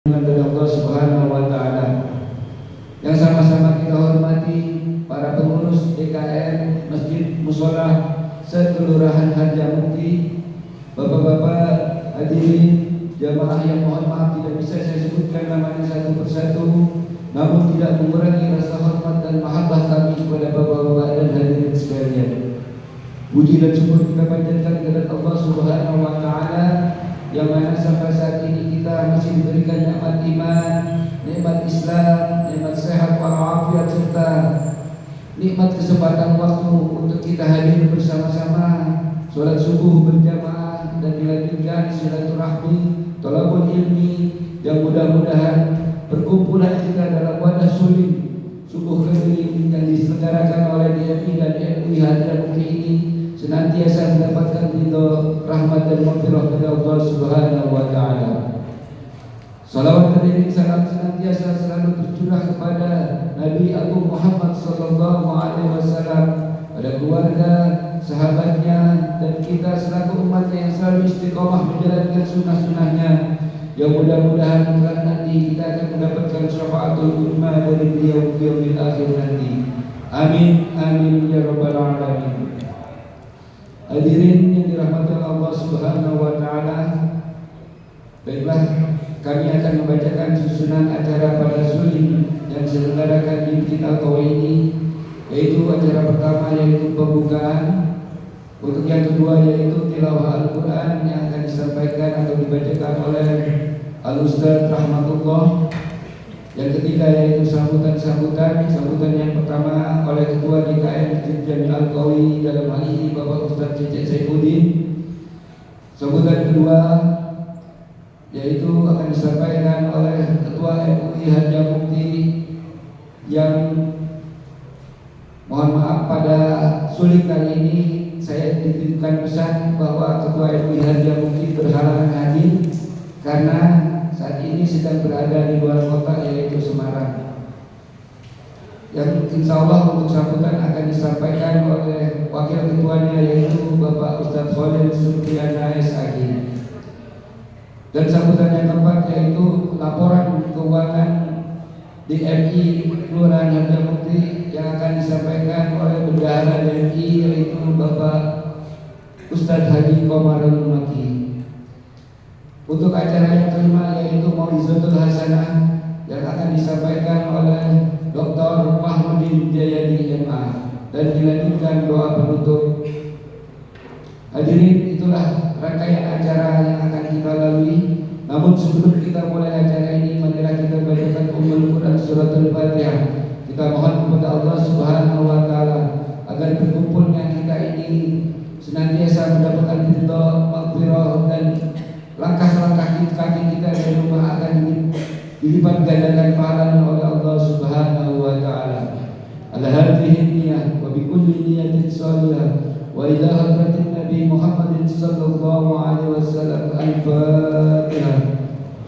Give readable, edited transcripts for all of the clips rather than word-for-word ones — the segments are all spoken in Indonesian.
dari Allah Subhanahu wa taala. Yang sama-sama kita hormati para pengurus DKM Masjid Mushola Sekelurahan Harjamukti, Bapak-bapak hadirin jamaah yang mohon maaf tidak bisa saya sebutkan namanya satu persatu, namun tidak mengurangi rasa hormat dan mahabbah kami kepada bapak-bapak dan hadirin sekalian. Puji dan syukur kita panjatkan kepada Allah Subhanahu wa taala yang mana sampai saat ini kita masih diberikan nikmat iman, nikmat Islam, nikmat sehat walafiat serta nikmat kesempatan waktu untuk kita hadir bersama-sama sholat subuh berjamaah dan dilanjutkan silaturahmi, thalabul ilmi yang mudah-mudahan perkumpulan kita dalam wadah sulit subuh keliling yang diselenggarakan oleh DMI dan MUI Harjamukti ini senantiasa mendapatkan ridho, rahmat dan maghfirah dari Allah Subhanahu wa taala. Salawat dan salam senantiasa selalu tercurah kepada Nabi Agung Muhammad sallallahu alaihi wasallam, pada keluarga, sahabatnya dan kita selaku umatnya yang selalu istiqomah menjalankan sunnah-sunnahnya. Yang mudah-mudahan nanti kita akan mendapatkan syafaatul ummah dari beliau di yaumil akhir nanti. Amin amin ya rabbal alamin. Hadirin yang dirahmati Allah Subhanahu wa taala, baiklah kami akan membacakan susunan acara pada sulit yang diselenggarakan di Masjid Al-Qawi ini, yaitu acara pertama yaitu pembukaan, untuk yang kedua yaitu tilawah Al-Quran yang akan disampaikan atau dibacakan oleh Al-Ustaz Rahmatullah. Yang ketiga yaitu sambutan yang pertama oleh Ketua DKM Masjid Jami Al-Qawi, dalam hal ini Bapak Ustaz Cecep Saifuddin. Sambutan kedua yaitu akan disampaikan oleh Ketua MUI Harjamukti, yang mohon maaf pada sulit kali ini saya dititipkan pesan bahwa Ketua MUI Harjamukti berhalangan hadir karena saat ini sedang berada di luar kota yaitu Semarang. Yang insya Allah untuk sambutan akan disampaikan oleh wakil ketuanya yaitu Bapak Ustadz Khalil Supriyana SAG. Dan sambutan yang keempat yaitu laporan keuangan DMI Kelurahan Harjamukti yang akan disampaikan oleh Bendahara DMI yaitu Bapak Ustadz Haji Komarul Maki. Untuk acara yang kelima yaitu Mau'izatul Hasanah yang akan disampaikan oleh Dr. Mahmudin Jayadi MA dan dilanjutkan doa penutup. Hadirin, itulah rangkaian acara yang akan kita lalui. Namun sebelum kita mulai acara ini, marilah kita bacakan Ummul Quran surat Al-Fatihah. Kita mohon kepada Allah Subhanahu wa taala agar berkumpulnya kita ini senantiasa mendapatkan ridha, maghfirah dan langkah-langkah kaki kita dari rumah akan dilipat gandakan pahalanya oleh Allah Subhanahu wa taala. Ala hadhihi niyyah wa bi kulli niyyatin shalihah wa ila hadratin Nabi Muhammad sallallahu alaihi wasallam. Al-Fatihah.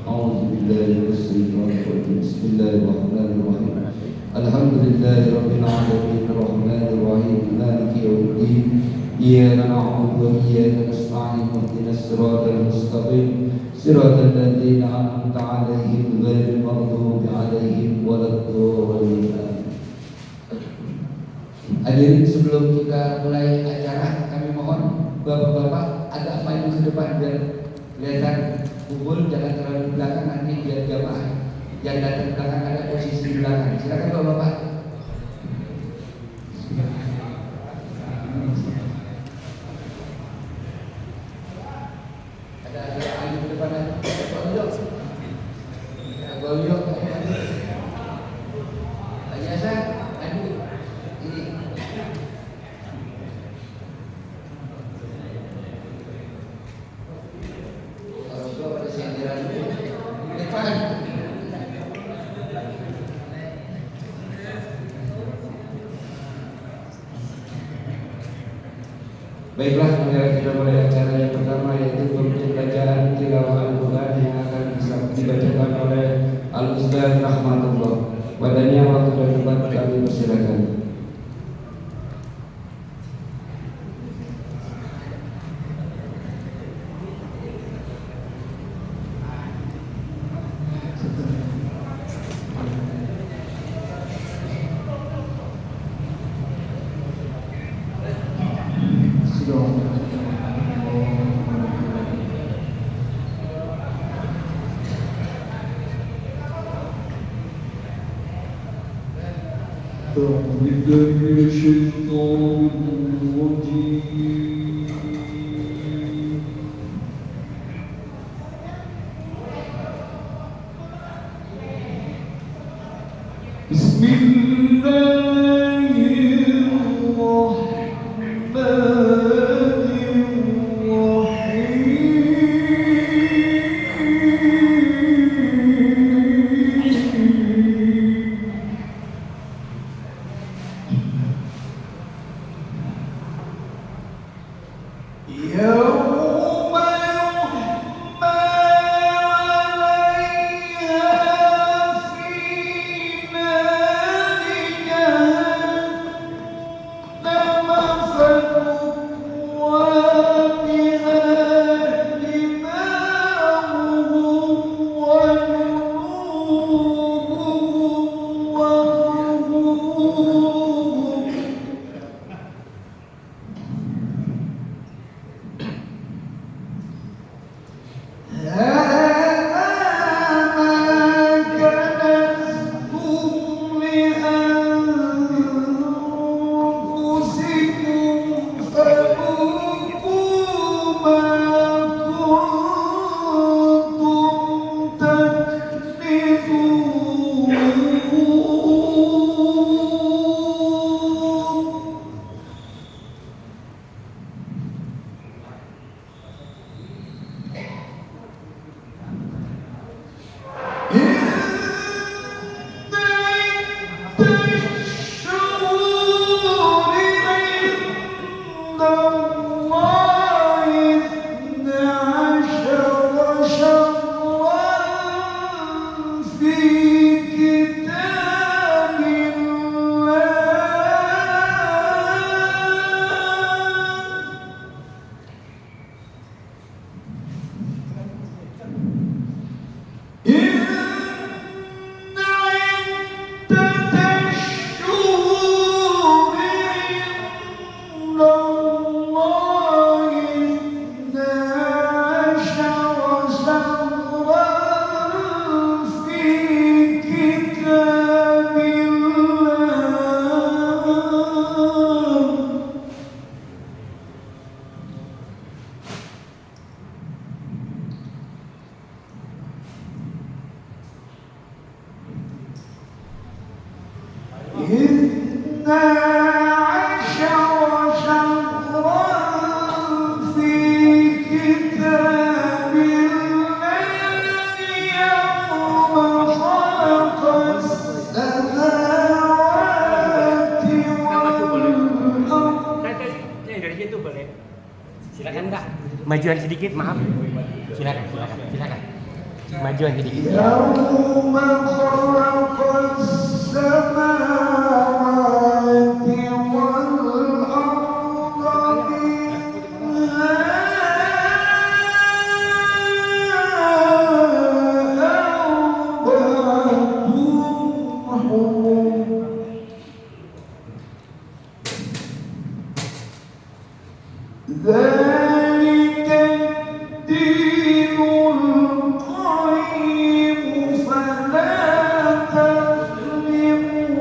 A'udzu billahi minasyaitonir rajim. Bismillahirrahmanirrahim. Alhamdulillahi rabbil alamin arrahmanir rahim maliki yaumiddin. Iyyaka na'budu wa iyyaka nasta'in ihdinas siratal mustaqim siratal ladzina an'amta 'alaihim ghairil maghdubi 'alaihim waladdallin. Hadirin, sebelum kita mulai acara, kami mohon bapak-bapak agak maju ke depan biar kelihatan kumpul, jangan terlalu di belakang, nanti biar jamaah yang datang belakang ada posisi di belakang. Silakan bapak-bapak. Baiklah, kita mulai acara yang pertama yaitu pembacaan tilawah Al-Quran yang akan dibacakan oleh Al-Ustaz Rahmatullah. Padanya waktu dan tempat kami persilakan. بالله من الشيطان الرجيم بسم الله الرحمن الرحيم يوم يحمى عليها في نار جهنم فتكوى بها جباههم وجنوبهم وظهورهم هذا ما كنزتم لأنفسكم فذوقوا ما كنتم تكنزون إثنا عشر شهرا في كتاب الله يوم خلق السماوات والأرض Dari situ boleh. Silakan Kak. Majuan sedikit, maaf. Silakan. Majuan sedikit. يوم خلق السماوات والأرض منها أربعة حرم ذلك الدين القيم فلا تظلموا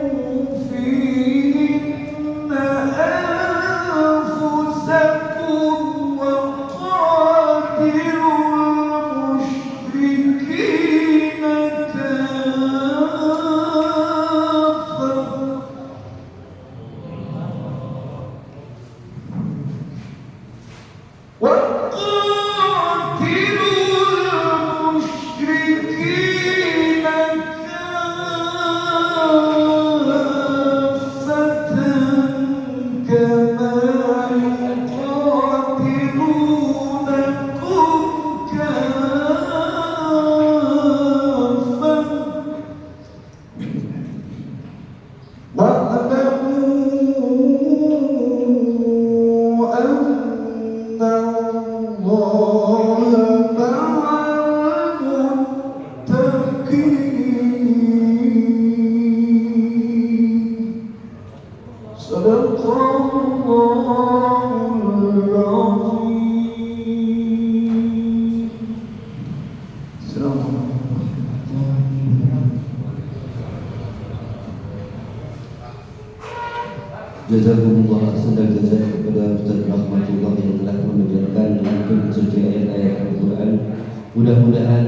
Jazakumullah ahsanal jazaa kepada Ustaz Rahmatullah yang telah mengajarkan langsung suci ayat-ayat Al-Quran. Mudah-mudahan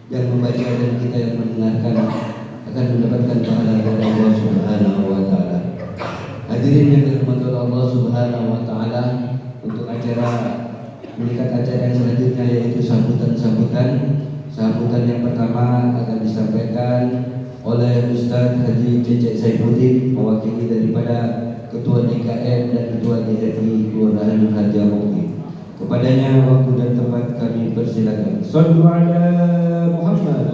yang membaca dan kita yang mendengarkan akan mendapatkan pahala dari Allah Subhanahu wa taala. Hadirin yang dirahmati Allah Subhanahu wa taala, untuk acara meningkat acara yang selanjutnya yaitu sambutan yang pertama akan disampaikan oleh Ustaz Haji Cecep Saifuddin, mewakili daripada Ketua DKM dan Ketua DRI Kelurahan Harjamukti. Kepadanya waktu dan tempat kami persilakan. Shallu ala Muhammad.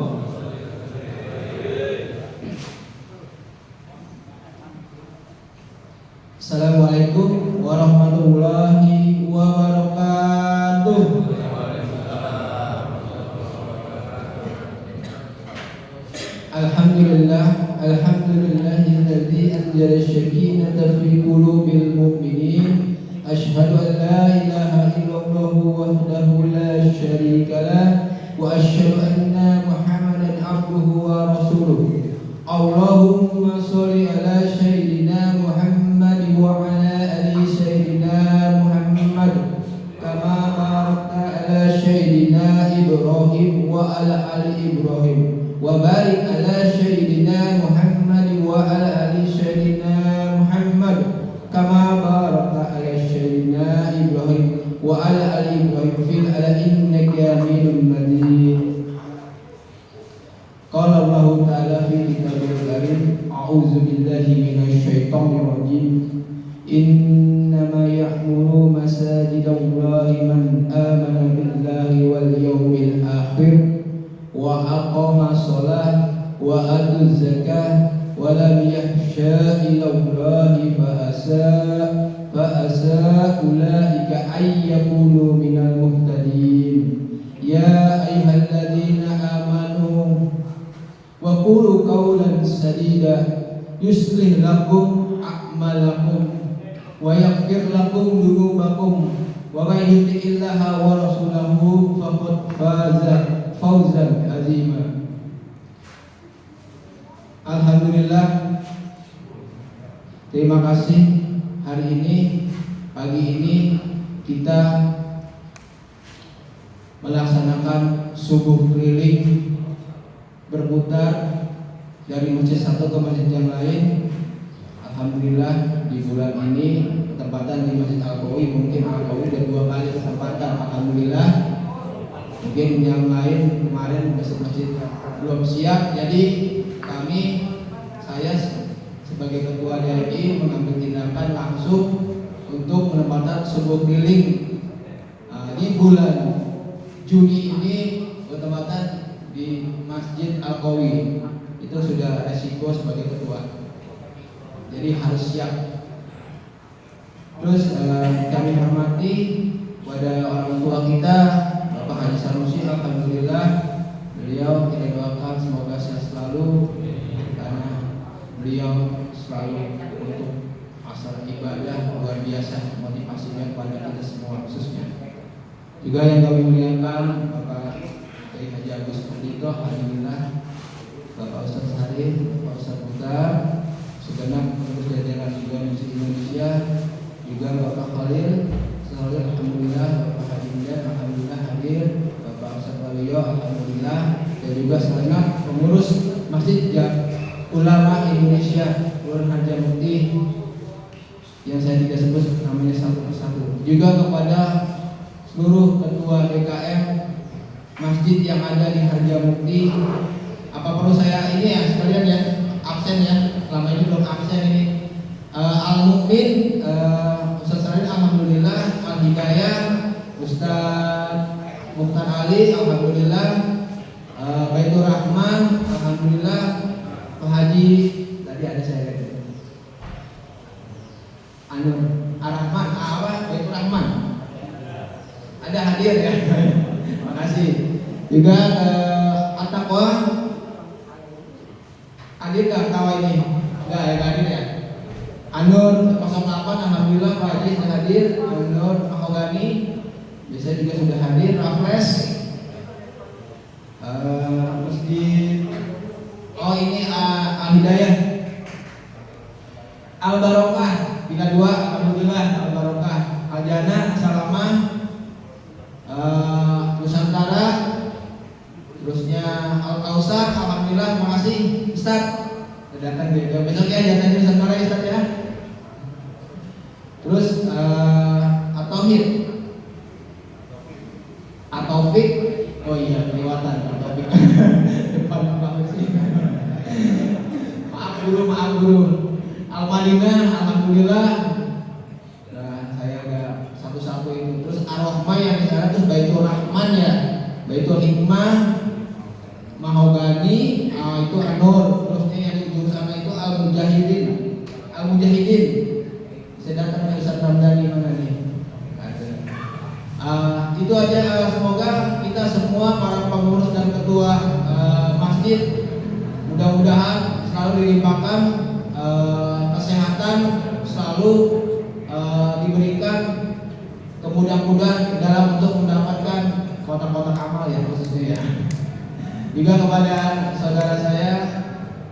Assalamualaikum warahmatullahi wabarakatuh. Alhamdulillahilladzi anzala asy-syakinata fi qulubil mu'minin. Asyhadu an la ilaha illallah wahdahu la syarika lah wa asyhadu anna Muhammadan abduhu wa rasuluh. Allahumma sholli ala sayyidina Muhammad wa ala ali sayyidina Muhammad kama barakta ala sayyidina Ibrahim wa ala ali Ibrahim wa barik ala sayyidina Muhammad wa ala ali sayyidina Muhammad kama barakta ala sayyidina Ibrahim wa ala ali Ibrahim fil alamin innaka Hamidum Majid. Qala Allah Ta'ala fi kitabil karim, a'udzu billahi minasy syaithanir rajim. Innama ya'muru masajidallahi man amana billahi wal yawmil akhir wa aqama shalah wa atu zakah wa lam yakhsha illa Allahi fa asa ulaika ay yakunu minal muhtadin. Ya ayyuhalladzina amanu wa qulu qawlan sadida yuslih lakum a'malakum wa yaghfir lakum dhunubakum wa may yuti'illaha wa rasulahu faqad faza fawzan azima. Alhamdulillah, terima kasih hari ini, pagi ini kita melaksanakan subuh keliling berputar dari masjid satu ke masjid yang lain. Alhamdulillah di bulan ini ketempatan di Masjid Al-Qawi, mungkin Al-Qawi sudah 2 kali ketempatan. Alhamdulillah. Mungkin yang lain kemarin masjid-masjid belum siap. Jadi saya sebagai ketua DRI mengambil tindakan langsung untuk menempatkan subuh keliling. Ini bulan Juni ini bertempatan di Masjid Al-Qawi. Itu sudah resiko sebagai ketua, jadi harus siap. Terus kami hormati pada orang tua kita, Bapak Haji Sanusi. Alhamdulillah beliau kita doakan semoga sehat selalu, karena beliau selalu untuk asal ibadah luar biasa, motivasinya kepada kita semua khususnya. Juga yang kami muliakan Bapak Haji Agus Perdito, alhamdulillah, Bapak Ustaz Harim, Bapak Ustaz Mutar, segenap pengurus jajaran juga Muslim Indonesia, juga Bapak Khalil, alhamdulillah, Bapak Haji Midan, alhamdulillah hadir, Bapak Ustaz Waluyo, alhamdulillah, dan juga segenap pengurus Masjid Ulama Indonesia Kelurahan Harjamukti yang saya tidak sebut namanya satu persatu. Juga kepada seluruh ketua DKM masjid yang ada di Harjamukti. Apa perlu saya ini ya sekalian ya absen ya, selama ini belum absen ini. Al-Mukmin, Ustaz Sarin, alhamdulillah. Al-Hidayah, Ustaz Mukhtar Ali, alhamdulillah. Baitur Rahman, alhamdulillah. Pak Haji tadi ada saya lihat. Ar-Rahman, Baitur Rahman ada hadir ya. Terima kasih. Juga At-Taqwa hadir nggak tawa ini? Enggak ya, hadir ya. Anur 08, alhamdulillah Pak Haji sudah hadir. Anur Mahogani biasa juga sudah hadir. Rafles Masjid, oh ini Al-Hidayah, Al-Barokah Al-Kausar, alhamdulillah, makasih Ustaz. Datang juga besok ya, datangnya Nusantara ya Ustaz ya. Terus At-Tauhid, At-Taufik, oh iya kelewatan At-Taufik depan banget sih. Maaf guru. Al-Madinah, alhamdulillah. Nah, saya ada satu-satu itu. Terus Ar-Rahmah yang di sana, terus Baitur Rahman ya, Baitul Hikmah, Mahogani, itu An-Nur. Terus ini yang di ujung sana itu Al-Mujahidin. Saya datang dari Ustaz Ramdhani mana nih? Itu aja, semoga kita semua para pengurus dan ketua masjid mudah-mudahan selalu dilimpahkan kesehatan, selalu diberikan kemudahan-mudahan dalam untuk mendapatkan kotak-kotak amal ya khususnya ya. Juga kepada saudara saya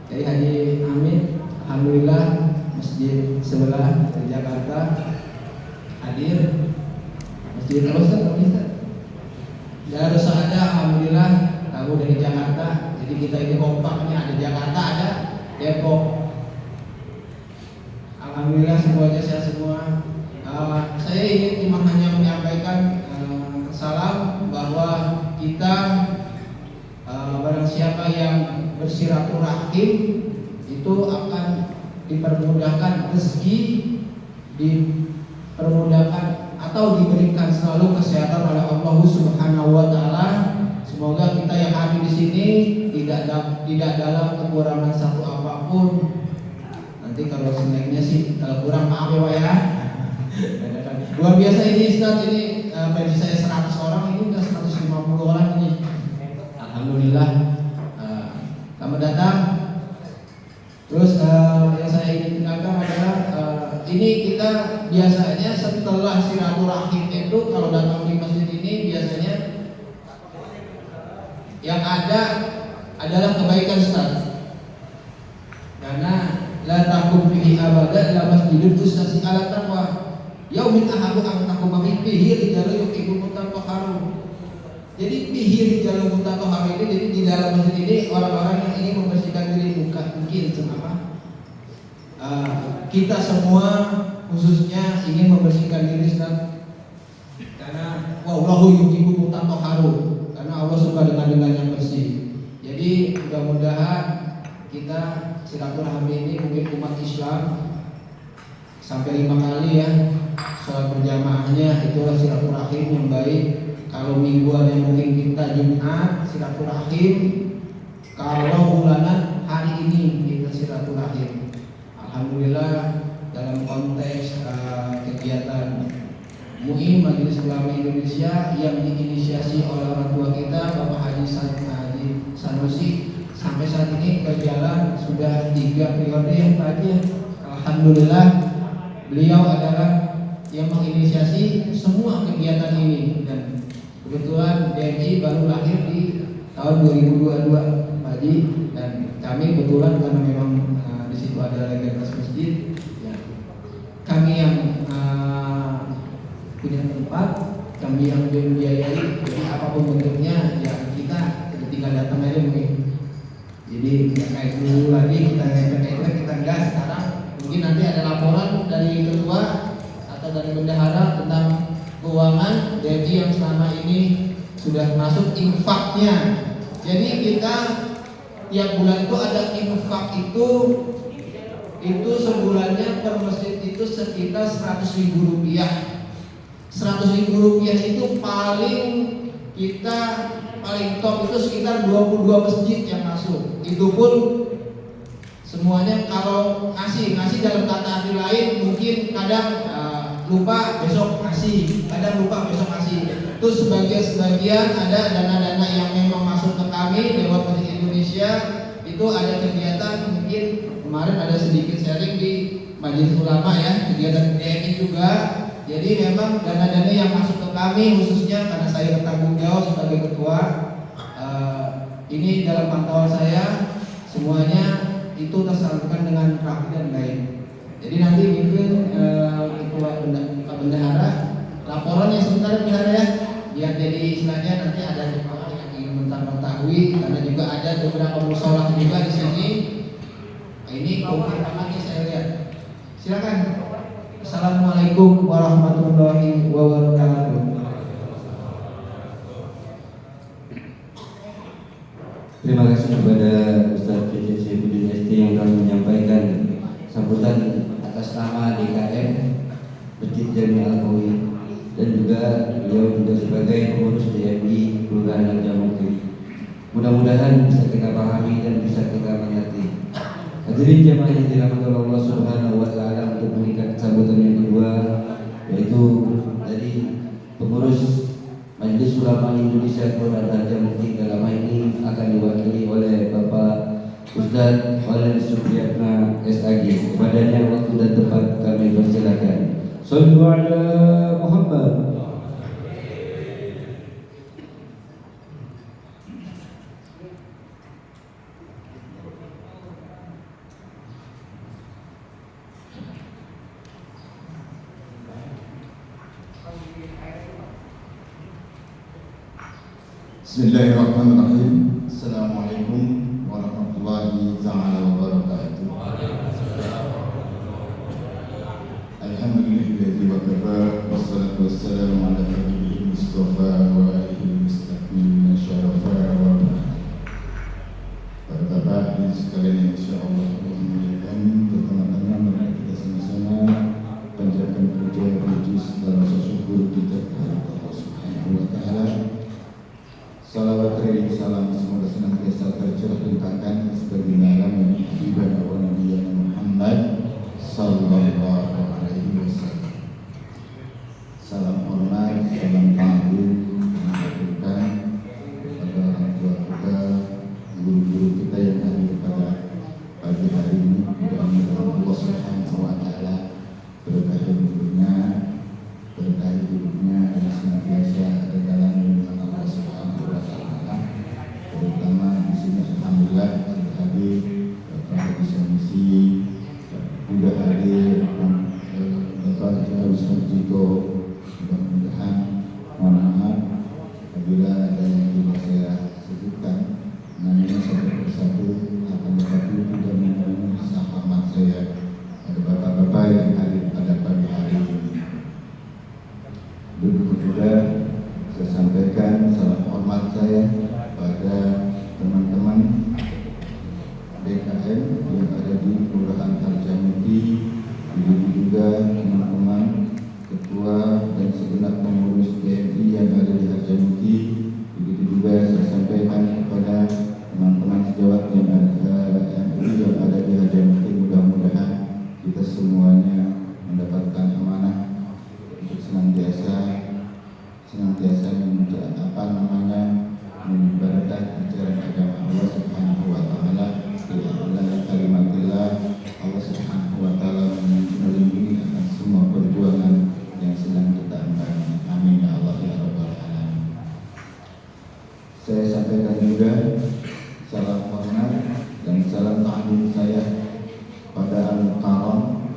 Kiai Haji Amin, alhamdulillah masjid sebelah di Jakarta hadir. Masjid Al-Ustaz Darus Sa'adah, alhamdulillah kamu dari Jakarta. Jadi kita ini kompaknya, ada Jakarta, ada Depok. Alhamdulillah semuanya sehat semua. Saya ingin hanya menyampaikan salam bahwa kita barang siapa yang bersilaturahim itu akan dipermudahkan rezeki, dipermudahkan atau diberikan selalu kesehatan oleh Allah Subhanahu wa taala. Semoga kita yang hadir di sini tidak dalam kekurangan satu apapun. Nanti kalau snacknya sih kurang, maaf ya Pak ya. Luar biasa ini Ustaz, ini versi saya 100 orang, ini udah 150 orang ini. Alhamdulillah. Selamat datang. Terus yang saya ingin tinggalkan adalah ini kita biasanya setelah silaturahim itu kalau datang di masjid ini biasanya yang ada adalah kebaikan Ustaz. Karena la taqum fihi abadan la masjidun ustasi ala taqwa yaumin ahabu an taqum fihi rijalun yuhibbun mutahharun. Jadi fihi rijalun mutahharun ini, jadi di dalam masjid ini orang-orang yang ingin membersihkan diri, bukan mungkin kenapa? Kita semua khususnya ingin membersihkan diri Ustaz. Karena wallahu yuhibbul mutahharun. Karena Allah suka dengan yang bersih. Jadi mudah-mudahan kita silaturahmi ini mungkin umat Islam sampai 5 kali ya sholat berjamaahnya, itulah silaturahim yang baik. Kalau mingguan yang mungkin kita Jumat silaturahim, kalau bulanan hari ini kita silaturahim. Alhamdulillah dalam konteks kegiatan MUI Majelis Ulama Indonesia yang diinisiasi oleh orang tua kita Bapak Haji Sanusi, sampai saat ini berjalan sudah 3 periode yang tadi. Alhamdulillah beliau adalah yang menginisiasi semua kegiatan ini, dan kebetulan DMI baru lahir di tahun 2022 Pak Haji, dan kami kebetulan karena memang di situ ada legalitas masjid ya, kami yang punya tempat, kami yang membiayai, jadi apapun bentuknya ya kita tinggal datang aja mungkin. Jadi ya kayak dulu lagi kita kita enggak. Sekarang mungkin nanti ada laporan dari ketua atau dari bendahara tentang keuangan DMI yang selama ini sudah masuk infaknya. Jadi kita tiap bulan itu ada infak itu sebulannya per masjid itu sekitar 100.000 rupiah. 100.000 rupiah itu paling top itu sekitar 22 masjid yang masuk. Itu pun semuanya kalau ngasih dalam kata arti lain mungkin kadang lupa besok ngasih, kadang lupa besok ngasih. Terus sebagian ada dana-dana yang memang masuk ke kami lewat Masjid Indonesia. Itu ada kegiatan, mungkin kemarin ada sedikit sharing di Majelis Ulama ya, kegiatan DMI juga. Jadi memang dana-dana yang masuk ke kami khususnya karena saya bertanggung jawab sebagai ketua, ini dalam pantauan saya semuanya itu tersalurkan dengan rapi dan baik. Jadi nanti mungkin ketua bendahara laporannya sebentar bendahara ya, biar jadi istilahnya nanti ada ingin mengetahui karena juga ada beberapa musola juga di sini. Nah, ini konfirmasi saya lihat. Silakan. Assalamualaikum warahmatullahi wabarakatuh. Terima kasih kepada Ustaz Cece Saifuddin ST yang telah menyampaikan sambutan atas nama DKM Masjid Jami Al-Qawi, dan juga beliau juga sebagai pengurus DMI Kelurahan Harjamukti. Mudah-mudahan bisa kita pahami dan bisa kita mengerti. Hadirin jamaah yang dirahmati Allah Subhanahu wa taala, untuk meningkat sambutan yang kedua yaitu dari pengurus Majelis Ulama Indonesia Kelurahan Harjamukti, dalam hal ini akan diwakili oleh Bapak Ustaz Khalid Supriyatna SAG. Kepadanya waktu dan tempat kami persilakan. Shallu ala Muhammad. Bismillahirrahmanirrahim. Assalamualaikum warahmatullahi ta'ala wabarakatuh. Alhamdulillahilladzi wa kafa, wassalatu wassalamu ala nabiyyil mustafa wa alihi mustaqim syarafa wa ba'd. Para bapak dan sekalian yang insyaallah Allah muliakan, pertama-tama mari kita sama-sama panjatkan puja puji dan rasa syukur kita kepada Allah Subhanahu wa taala. Salawat teriring salam semoga senantiasa tercurah limpahkan sebagai alam yang habibana wa nabiyana Muhammad sallallahu alaihi wasallam. Salam hormat, salam ta'zim mengaturkan kepada orang tua kita, guru-guru kita yang hadir pada pagi hari ini. Mudah-mudahan Allah Subhanahu wa taala berkahi hidupnya, berkahi hidupnya dan senantiasa ada dalam lindungan Allah Subhanahu wa taala. Terutama di sini alhamdulillah sudah hadir Bapak Bisa Misi, sudah hadir Bapak Ustaz Jiko. Mudah-mudahan, mohon maaf apabila ada yang tidak saya sebutkan namanya satu persatu, akan tetapi tidak memenuhi rasa hormat saya pada bapak-bapak yang hadir pada pagi hari ini. Begitu juga saya sampaikan salam hormat saya pada teman-teman DKM yang ada di Kelurahan Harjamukti, begitu juga teman-teman ketua dan segenap pengurus DMI yang ada di Harjamukti. Begitu juga saya sampaikan kepada teman-teman sejawat yang ada di Harjamukti. Mudah-mudahan kita semuanya mendapatkan amanah untuk senantiasa menyebarkan ajaran agama Allah Subhanahu wa taala, ila kalimatillah. Allah Subhanahu wa taala melindungi akan semua perjuangan yang sedang kita emban. Amin ya Allah ya rabbal alamin. Saya sampaikan juga salam hormat dan salam ta'zim saya pada Al-Mukarram,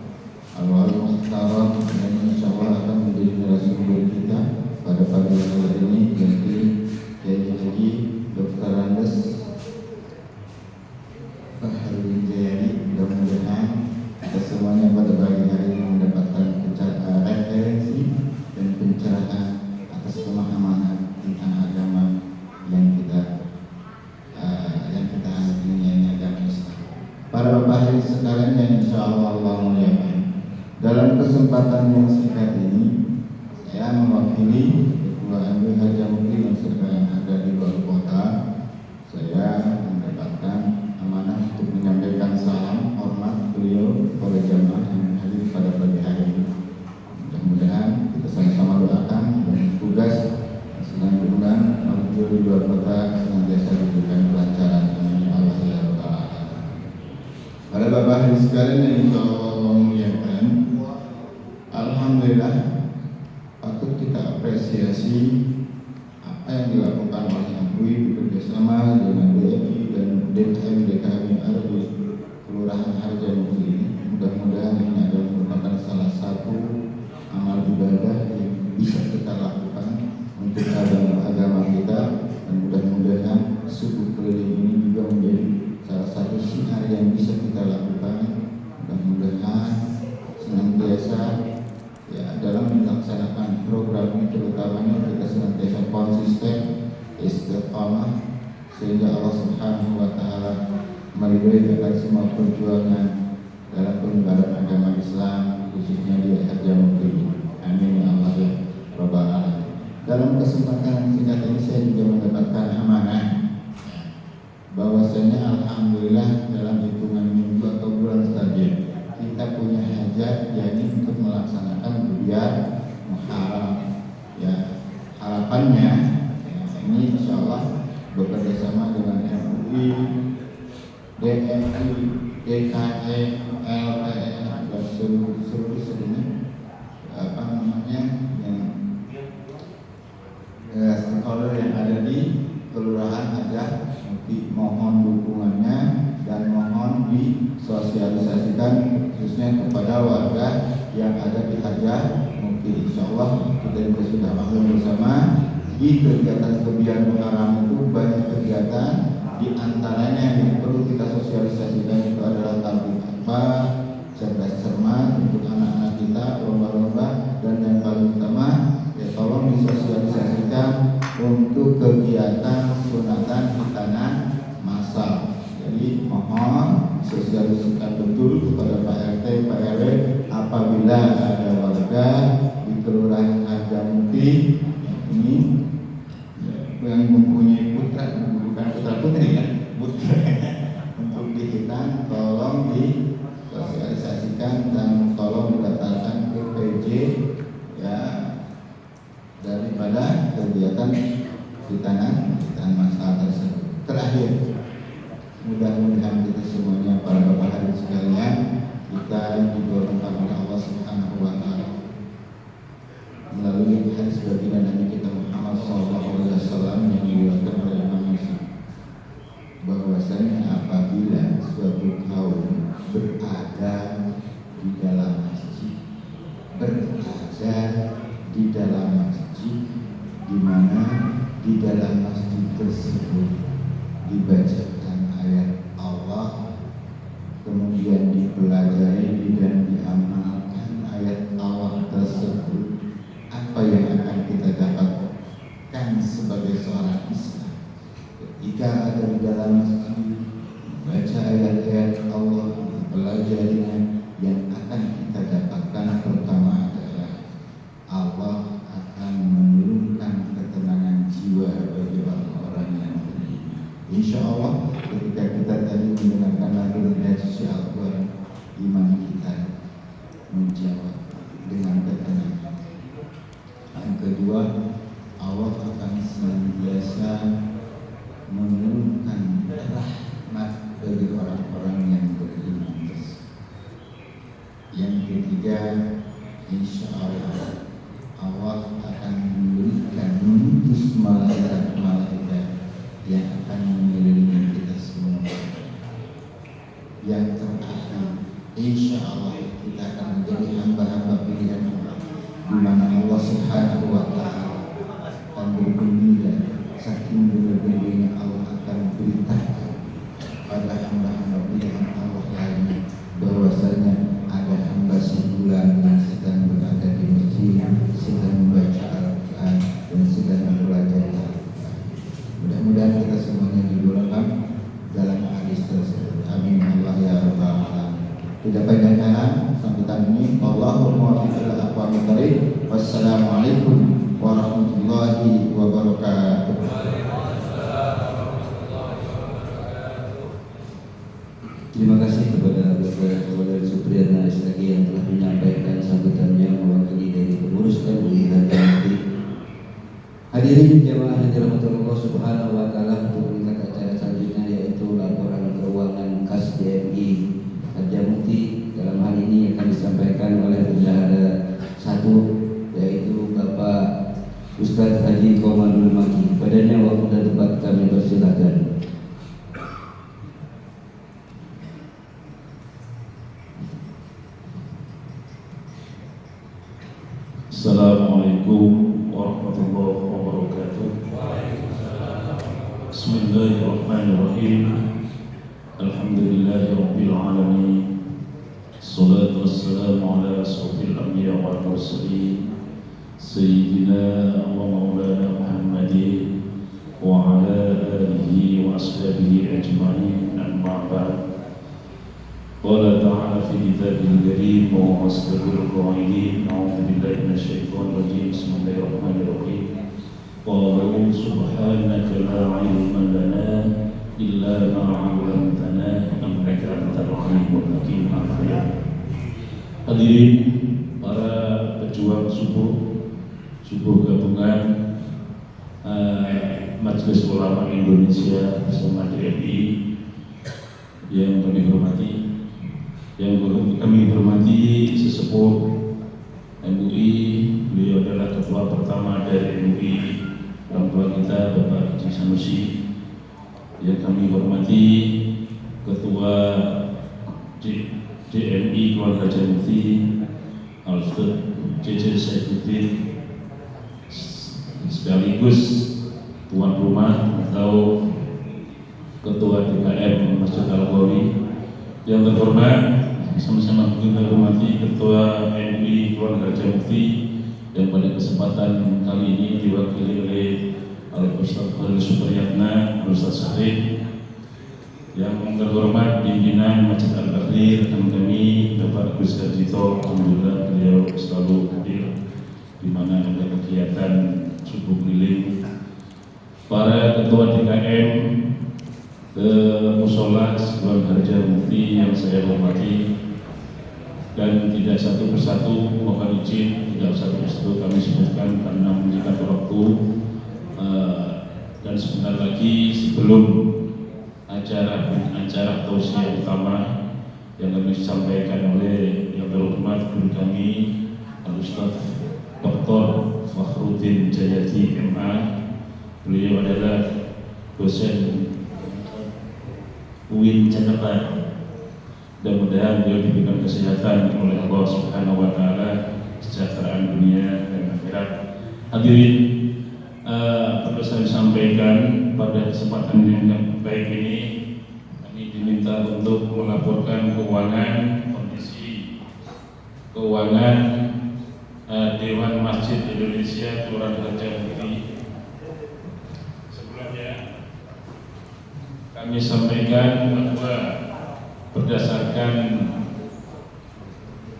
Al-Muhtaram, yang insyaallah akan menjadi narasumber kita pada pagi hari ini, yaitu Kiai Haji Dr. Andes Fahrudin Jayadi. Mudah-mudahan kita semuanya pada pagi hari ini mendapatkan referensi dan pencerahan atas pemahaman tentang agama yang kita anut ini, agama Islam. Para bapak hari sekalian yang insyaallah Allah muliakan, dalam kesempatan yang singkat ini saya mewakili Ketua MUI Harjamukti yang sekarang ada di luar kota. Saya mendapatkan amanah untuk menyampaikan salam hormat beliau kepada jamaah yang hadir pada pagi hari ini. Mudah-mudahan kita sama-sama doakan dan tugas sedang diundang beliau di luar kota senantiasa diberikan kelancaran. Amin ya Allah ya rabbal alamin. Para bapak hari sekalian yang insyaallah Allah muliakan, alhamdulillah patut kita apresiasi apa yang dilakukan oleh MUI bekerjasama dengan DMI dan DKM yang ada di Kelurahan Harjamukti ini. Mudah-mudahan ini adalah merupakan salah satu amal ibadah yang bisa kita lakukan untuk agama kita, dan mudah-mudahan subuh keliling ini juga menjadi salah satu syiar yang bisa kita lakukan. Mudah-mudahan senantiasa ya dalam melaksanakan program ini, terutamanya kita senantiasa konsisten, istiqamah, sehingga Allah Subhanahu wa Ta'ala meridhoi akan semua perjuangan dalam penyebaran agama Islam, khususnya di Hajar Mukti. Amin ya Allah ya Rabbal Alamin. Dalam kesempatan singkat ini saya juga mendapatkan amanah bahwasanya alhamdulillah dalam hitungan minggu atau bulan saja kita punya hajat, yakni untuk melaksanakan bulan Muharram. Ya, harapannya ini insyaallah bekerja sama dengan MUI, DMI, DKE, LPE dan seluruh stakeholder yang ada di Kelurahan Hajar Mukti. Mohon dukungannya dan mohon disosialisasikan khususnya kepada warga yang ada di Hajar Mukti. Insyaallah kita juga sudah maklum bersama di kegiatan kebiayaan Muharram itu banyak kegiatan, di antaranya yang perlu kita sosialisasikan itu adalah tablik akbar, cerdas cermat untuk anak-anak kita, lomba-lomba, dan yang paling utama ya tolong disosialisasikan untuk kegiatan sunatan khitanan massal. Jadi mohon sosialisasikan betul kepada Pak RT, Pak RW apabila ada warga di Kelurahan Hajar Mukti ini yang mempunyai putra, bukan putra putri ya, putra untuk dihitan, tolong disosialisasikan dan tolong didaftarkan ke PJ ya daripada kegiatan khitanan massal tersebut. Terakhir, mudah-mudahan kita semuanya para bapak hadirin sekalian, kita didorongkan oleh Allah Subhanahu wa Ta'ala melalui hadis baginda Nabi kita Muhammad SAW yang diriwayatkan oleh Imam Muslim, bahwasanya apabila suatu kaum berada di dalam masjid, di mana di dalam masjid tersebut dibacakan ayat Allah, kemudian dipelajari dan diamalkan ayat Allah tersebut, apa yang akan kita dapatkan sebagai seorang Islam ketika ada di dalam masjid, baca ayat-ayat Allah, dipelajarinya? Yang akan kita dapatkan pertama adalah Allah akan menurunkan ketenangan jiwa bagi orang-orang yang beriman. Insya Allah ketika kita tadi mendengarkan lagu dari suci Al-Quran, iman kita menjawab dengan ketenangan. Yang kedua, Allah akan senantiasa menurunkan rahmat bagi orang-orang yang beriman. Yang ketiga, insya Allah Allah akan mengutus malaikat-malaikat yang akan mengelilingi kita semua. Yang terakhir, insya Allah kita akan menjadi hamba-hamba pilihan Allah, di mana Allah Subhanahu wa Ta'ala akan bergembira, saking bergembiranya Allah akan beritakan pada hamba-hamba pilihan Allah lainnya bahwasanya ada hamba sebulan yang sedang berada di masjid, sedang membaca Al-Quran dan sedang mempelajari Al-Quran. Mudah-mudahan kita semuanya digolongkan dalam hadis tersebut. Amin Allah ya Rabbal Alamin. Tidak panjang kata sambutan ini. Allahumma waffiq ila aqwamit thariq. Wassalamualaikum warahmatullahi wabarakatuh. Terima kasih kepada Bapak Supriyatna Islagi yang telah menyampaikan sambutannya mewakili dari pengurus MUI Hajar Mukti. Hadirin jamaah yang dirahmati Allah Subhanahu wa Ta'ala, untuk meningkat acara selanjutnya yaitu laporan keuangan kas DMI Hajar Mukti. Dalam hal ini akan disampaikan oleh bendahara 1, yaitu Bapak Ustadz Haji Komandul Maki. Padanya waktu dan tempat kami persilahkan. Assalamualaikum warahmatullahi wabarakatuh. Bismillahirrahmanirrahim. Alhamdulillahirabbil alamin. Wassalatu wassalamu ala asyrofil anbiya wal mursalin sayyidina wa maulana Muhammadin wa ala alihi wa ashabihi ajma'in, amma ba'd. Qala ta'ala fi kitabil karim wa asdaqul qa'ilin, a'udzu billahi minasyaitonir rajim. Bismillahirrahmanirrahim. Qalu subhanaka la ilma lana illa ma 'allamtana innaka antal alimul hakim. Hadirin para pejuang subuh gabungan Majelis Ulama Indonesia bersama DMI yang kami hormati, sesepuh MUI. Beliau adalah ketua pertama dari MUI, orang tua kita Bapak Haji Sanusi. Yang kami hormati ketua DMI Keluarga Haji Mufti Al-Ustaz JJ Saifuddin, sekaligus tuan rumah atau ketua DKM Masjid Al-Ghawi. Yang terhormat, sama-sama kita hormati ketua MUI Keluarga Haji Mufti yang pada kesempatan kali ini diwakili oleh Al-Ustaz Khalil Supriyatna, Al-Ustaz Syarif. Yang terhormat pimpinan Masjid Al-Bahri, rekan kami Bapak Gus Garjito, alhamdulillah beliau selalu hadir di mana ada kegiatan subuh keliling. Para ketua DKM ke musola sebelum Harja Mufti yang saya hormati, dan tidak satu persatu mohon izin, tidak satu persatu kami sebutkan karena menyingkat waktu. Dan sebentar lagi sebelum acara tausiah utama yang kami sampaikan oleh yang terhormat guru kami Al-Ustaz Dr. Fakhruddin Jayati MA. Beliau adalah dosen UIN Jakarta. Mudah-mudahan beliau diberikan kesehatan oleh Allah Subhanahu wa taala, kesejahteraan dunia dan akhirat. Hadirin, perlu saya sampaikan pada kesempatan yang baik ini, kami diminta untuk melaporkan kondisi keuangan Dewan Masjid Indonesia Kelurahan Haji Mufti. Sebelumnya kami sampaikan bahwa berdasarkan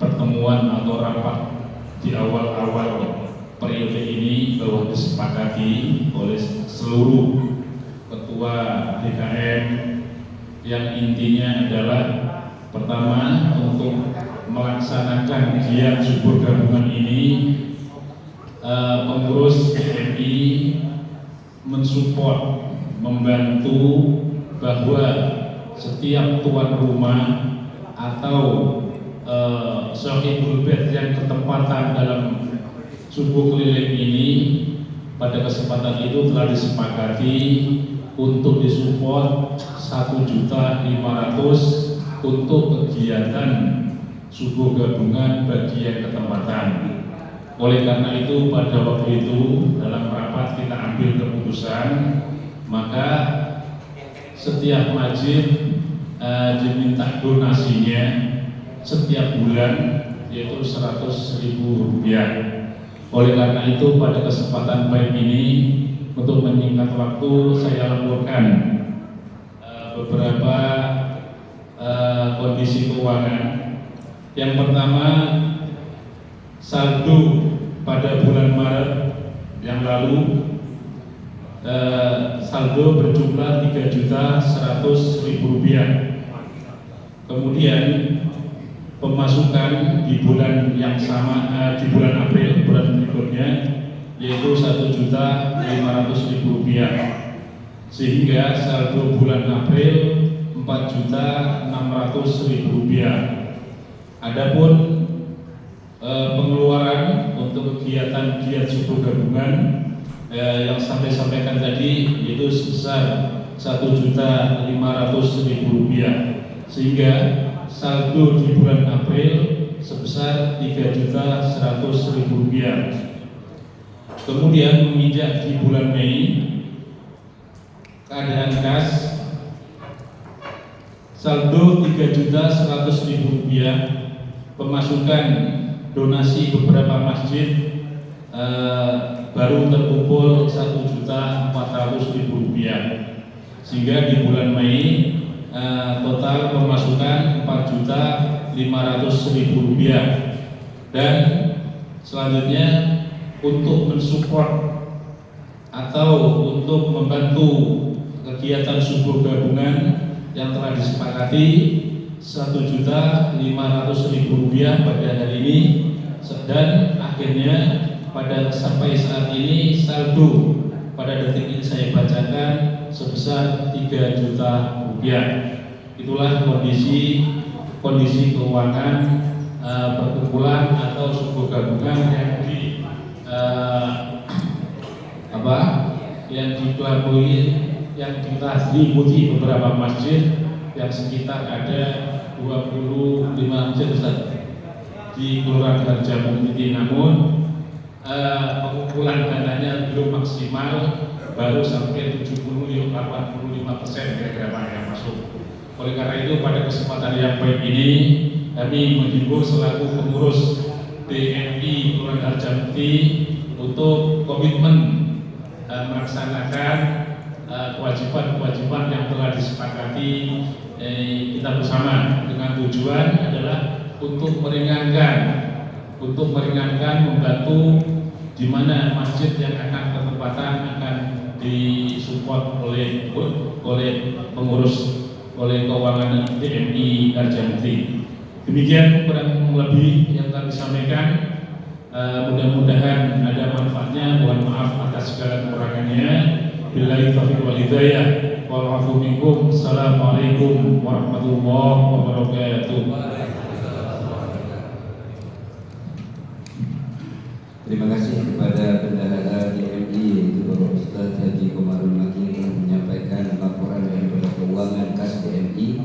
pertemuan atau rapat di awal-awal periode ini bahwa disepakati oleh seluruh ketua DKM yang intinya adalah pertama, untuk melaksanakan giat subuh gabungan ini, pengurus DMI mensupport, membantu bahwa setiap tuan rumah atau sahibul bait yang ketempatan dalam subuh keliling ini pada kesempatan itu telah disepakati untuk disupport 1.500.000 untuk kegiatan subuh gabungan bagi yang ketempatan. Oleh karena itu pada waktu itu dalam rapat kita ambil keputusan, maka setiap masjid diminta donasinya setiap bulan yaitu Rp100.000. Oleh karena itu pada kesempatan baik ini, untuk menyingkat waktu, saya laporkan beberapa kondisi keuangan. Yang pertama, saldo pada bulan Maret yang lalu saldo berjumlah Rp3.100.000. Kemudian pemasukan di bulan yang sama, di bulan April, bulan berikutnya, yaitu Rp1.500.000, sehingga saldo bulan April Rp4.600.000. Adapun pengeluaran untuk kegiatan giat subuh gabungan yang saya sampaikan tadi yaitu sebesar Rp1.500.000, sehingga saldo di bulan April sebesar Rp3.100.000. Kemudian menginjak di bulan Mei, keadaan kas saldo Rp3.100.000, pemasukan donasi beberapa masjid baru terkumpul Rp1.400.000, sehingga di bulan Mei total pemasukan Rp4.500.000. Dan selanjutnya untuk mensupport atau untuk membantu kegiatan subuh gabungan yang telah disepakati Rp1.500.000 pada hari ini, dan akhirnya sampai saat ini saldo pada detik ini saya bacakan sebesar Rp3 juta. Itulah kondisi keuangan perkumpulan atau subuh gabungan yang dikelabui, yang kita diikuti beberapa masjid yang sekitar ada 25 masjid di Kelurahan Harjamukti. Namun pengumpulan dananya belum maksimal, baru sampai 70-85% kira-kira yang masuk. Oleh karena itu pada kesempatan yang baik ini kami menghimbau selaku pengurus DMI Kelurahan Harjamukti untuk komitmen melaksanakan kewajiban-kewajiban yang telah disepakati kita bersama, dengan tujuan adalah untuk meringankan, membantu di mana masjid yang akan bertepatan akan disupport oleh keuangan DMI Harjamukti. Demikian kurang lebih yang kami sampaikan. Mudah-mudahan ada manfaatnya. Mohon maaf atas segala kekurangannya. Billahi taufiq wal hidayah. Wal afu minkum. Assalamualaikum warahmatullahi wabarakatuh. Terima kasih kepada Bendahara DMI yaitu Bapak Ustaz Haji Komarul Makin yang menyampaikan laporan daripada keuangan kas DMI.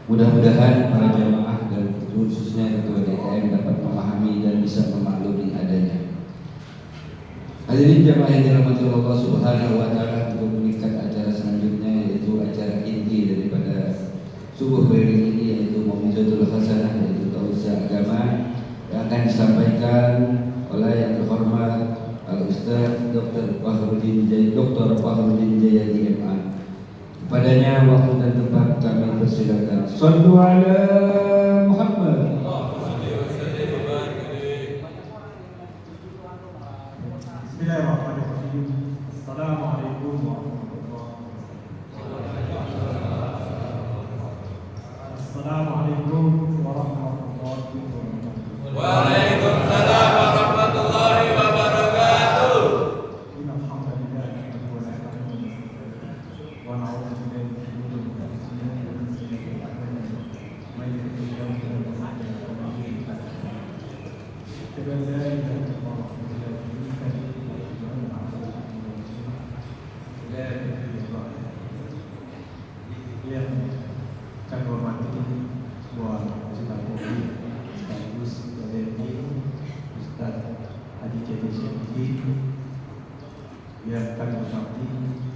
Mudah-mudahan para jamaah dan khususnya Ketua DKM dapat memahami dan bisa memaklumi adanya. Hadirin jamaah yang dirahmati Allah Subhanahu wa taala, untuk meningkat acara selanjutnya yaitu acara inti daripada subuh keliling ini yaitu Mau'izatul Hasanah, yaitu tausiah agama yang akan disampaikan oleh yang terhormat Al-Ustaz Dr. Fahrudin Jayadi MA. Padanya waktu dan tempat kami persilakan. Shallu ala Muhammad. Bismillahirrahmanirrahim. Assalamualaikum warahmatullahi wabarakatuh. Assalamualaikum warahmatullahi wabarakatuh. Waalaikumsalam warahmatullahi wabarakatuh. Innal hamdalillah nahmaduhu wa nasta'inuhu wa na'udzu billahi min shururi anfusina wa min sayyiati a'malina. May yahdihillahu fala mudilla lahu wa may yudlil fala hadiya lahu. Asyhadu an la ilaha illallah wahdahu la syarika lahu wa asyhadu anna Muhammadan abduhu wa rasuluh. La ilaha illallah. Yang kami hormati Ketua Majelis sekaligus DMI Ustaz Haji Jaidi Syekhi, yang kami hormati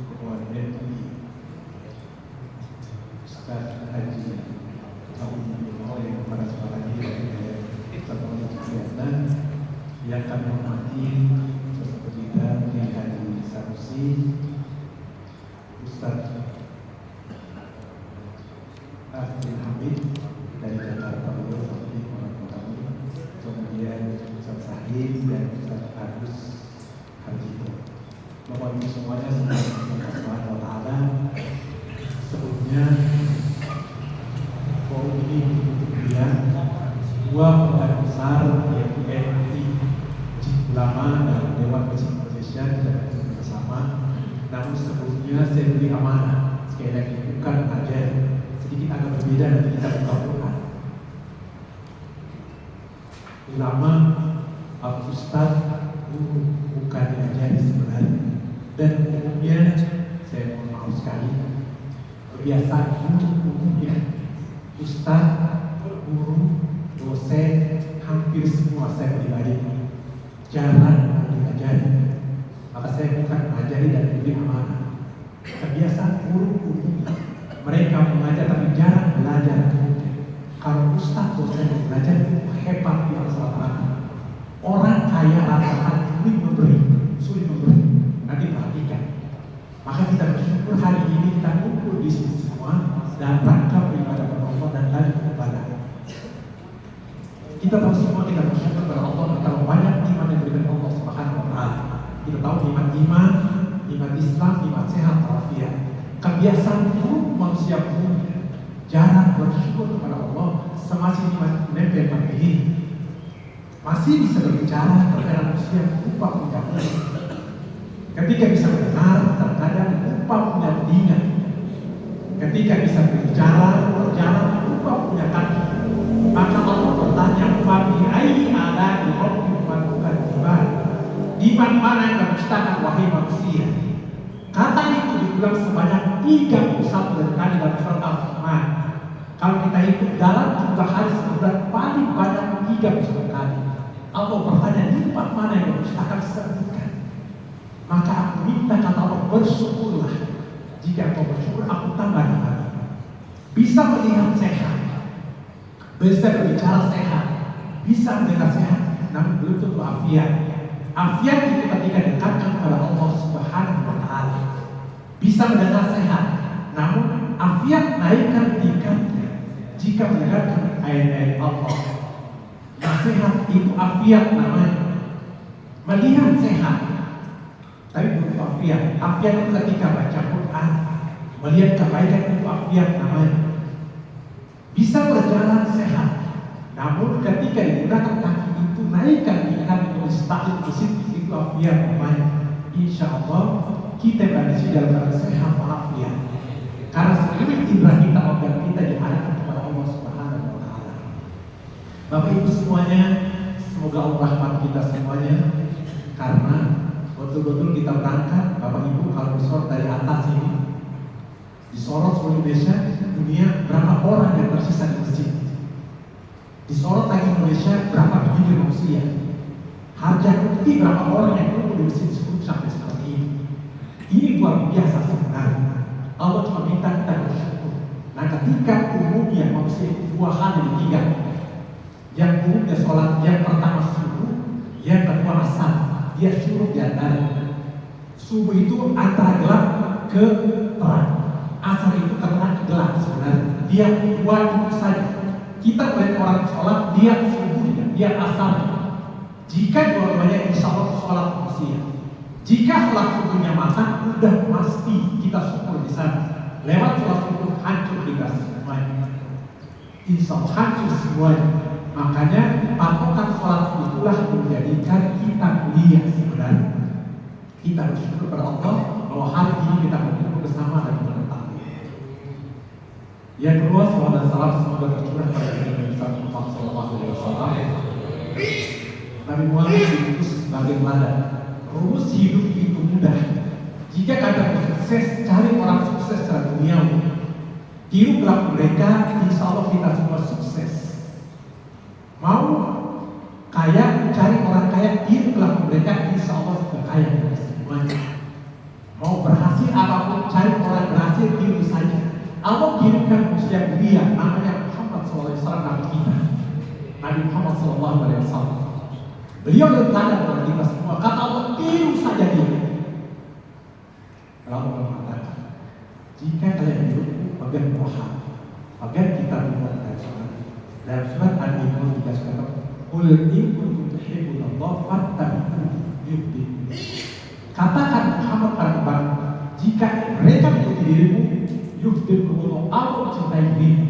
Ketua DMI Ustaz Haji yang para saudara serta kegiatan yang kami hormati seperti Haji Sanusi, Ustaz Abdul Hamid dari Jakarta Timur, kemudian Ustaz Sahid dan Ustaz Agus Harjito. Bapak Ibu semuanya Subhanahu wa ta'ala, sebelumnya forum ini kemudian dua pekan besar yaitu MI Ulama dan Dewan Masjid Indonesia tidak bersama. Namun sebelumnya saya beri amanah, sekali lagi bukan ajar, sedikit agak berbeda dari kita buka Quran. Ulama Al-Ustaz bukan diajari sebenarnya, dan umumnya saya mohon maaf sekali kebiasaan umumnya Ustaz, guru, dosen, hampir semua saya pribadi jarang diajari. Maka saya bukan mengajari dan beri amanah. Kebiasaan Kita tahu semua kita bersyukur kepada Allah betapa banyak iman yang diberikan Allah Subhanahu wa taala. Kita tahu iman Islam, iman sehat, walafiat. Kebiasaan buruk manusia pun jarang bersyukur kepada Allah semasih iman menempel pada diri. Masih bisa berbicara terkadang manusia lupa punya mulut. Ketika bisa mendengar terkadang lupa punya telinga. Ketika bisa berbicara, berjalan lupa punya kaki. Maka Allah bertanya, "Fabi ayyi ala'i rabbika tukadziban?" Di mana yang kamu ciptakan wahai manusia? Kata itu diulang sebanyak 31 kali dalam surat Al-Rahman. Kalau kita hitung dalam jumlah hari sebulan paling banyak 31 kali. Allah bertanya, di tempat mana yang kamu ciptakan sebutkan. Maka aku minta kata Allah, bersyukurlah. Jika kau bersyukur, aku tambah lagi. Bisa melihat sehat, bisa berbicara sehat, bisa mendengar sehat, namun belum tentu afiat. Afiat itu ketika dekatkan kepada Allah Subhanahu wa taala. Bisa mendengar sehat, namun afiat naikkan tingkatnya jika mendengarkan ayat-ayat Allah. Nasihat itu afiat namanya. Melihat sehat, tapi belum afiat. Afiat itu ketika baca Quran, melihat kebaikan itu afiat namanya. Bisa berjalan sehat, namun ketika digunakan kaki itu naikkan tingkat untuk mustaqim itu afiat namanya. Insya Allah kita berada di dalam keadaan sehat walafiat. Karena seluruh indera kita, organ kita diarahkan kepada Allah Subhanahu wa taala. Bapak Ibu semuanya, semoga Allah rahmat kita semuanya. Karena betul-betul kita berangkat, Bapak Ibu kalau disorot dari atas ini, disorot seluruh Indonesia, dunia berapa orang yang tersisa di masjid. Disorot lagi Indonesia berapa biji manusia. Harga bukti berapa orang yang kumpul di masjid sebelum sampai seperti ini. Ini luar biasa sebenarnya. Allah cuma minta kita bersyukur. Nah ketika umumnya manusia dua hal yang tiga. Yang umumnya sholat, yang pertama subuh, yang kedua asar. Dia suruh di antara. Subuh itu antara gelap ke terang. Asar itu terang ke gelap sebenarnya. Dia dua itu saja. Kita melihat orang sholat, dia subuhnya, dia asarnya. Jika dua-duanya insya Allah sholat manusia. Jika sholat subuhnya matang, sudah pasti kita syukur di sana. Lewat sholat subuh hancur kita semuanya. Insya Allah hancur semuanya. Makanya patokan sholat itulah menjadikan kita mulia sebenarnya. Kita bersyukur kepada Allah bahwa hari ini kita berkumpul bersama dan mengetahui. Yang kedua, salawat dan salam semoga tercurah pada Nabi Muhammad SAW. Nabi Muhammad diutus sebagai teladan. Rumus hidup itu mudah. Jika kalian sukses, cari orang sukses secara duniawi. Tiru belakang mereka, insya Allah kita semua sukses. Mau kaya, cari orang kaya, tiru belakang mereka, insya Allah sudah kaya semuanya. Mau berhasil apapun, cari orang berhasil, tiru saja. Allah kirimkan manusia mulia, namanya Muhammad SAW, Nabi kita. Nabi Muhammad SAW. Beliau yang tanda kepada kita semua. Kata Allah, tiru saja dia. Allah mengatakan, jika kalian hidup, bagian Tuhan, bagian kita buat dalam surat Al-Imran dikatakan, "Qul in kuntum tuhibbunallah fattabi'uni." Katakan Muhammad pada kembali, jika mereka mengikuti dirimu, yuhibbukumullah, Allah mencintai dirimu.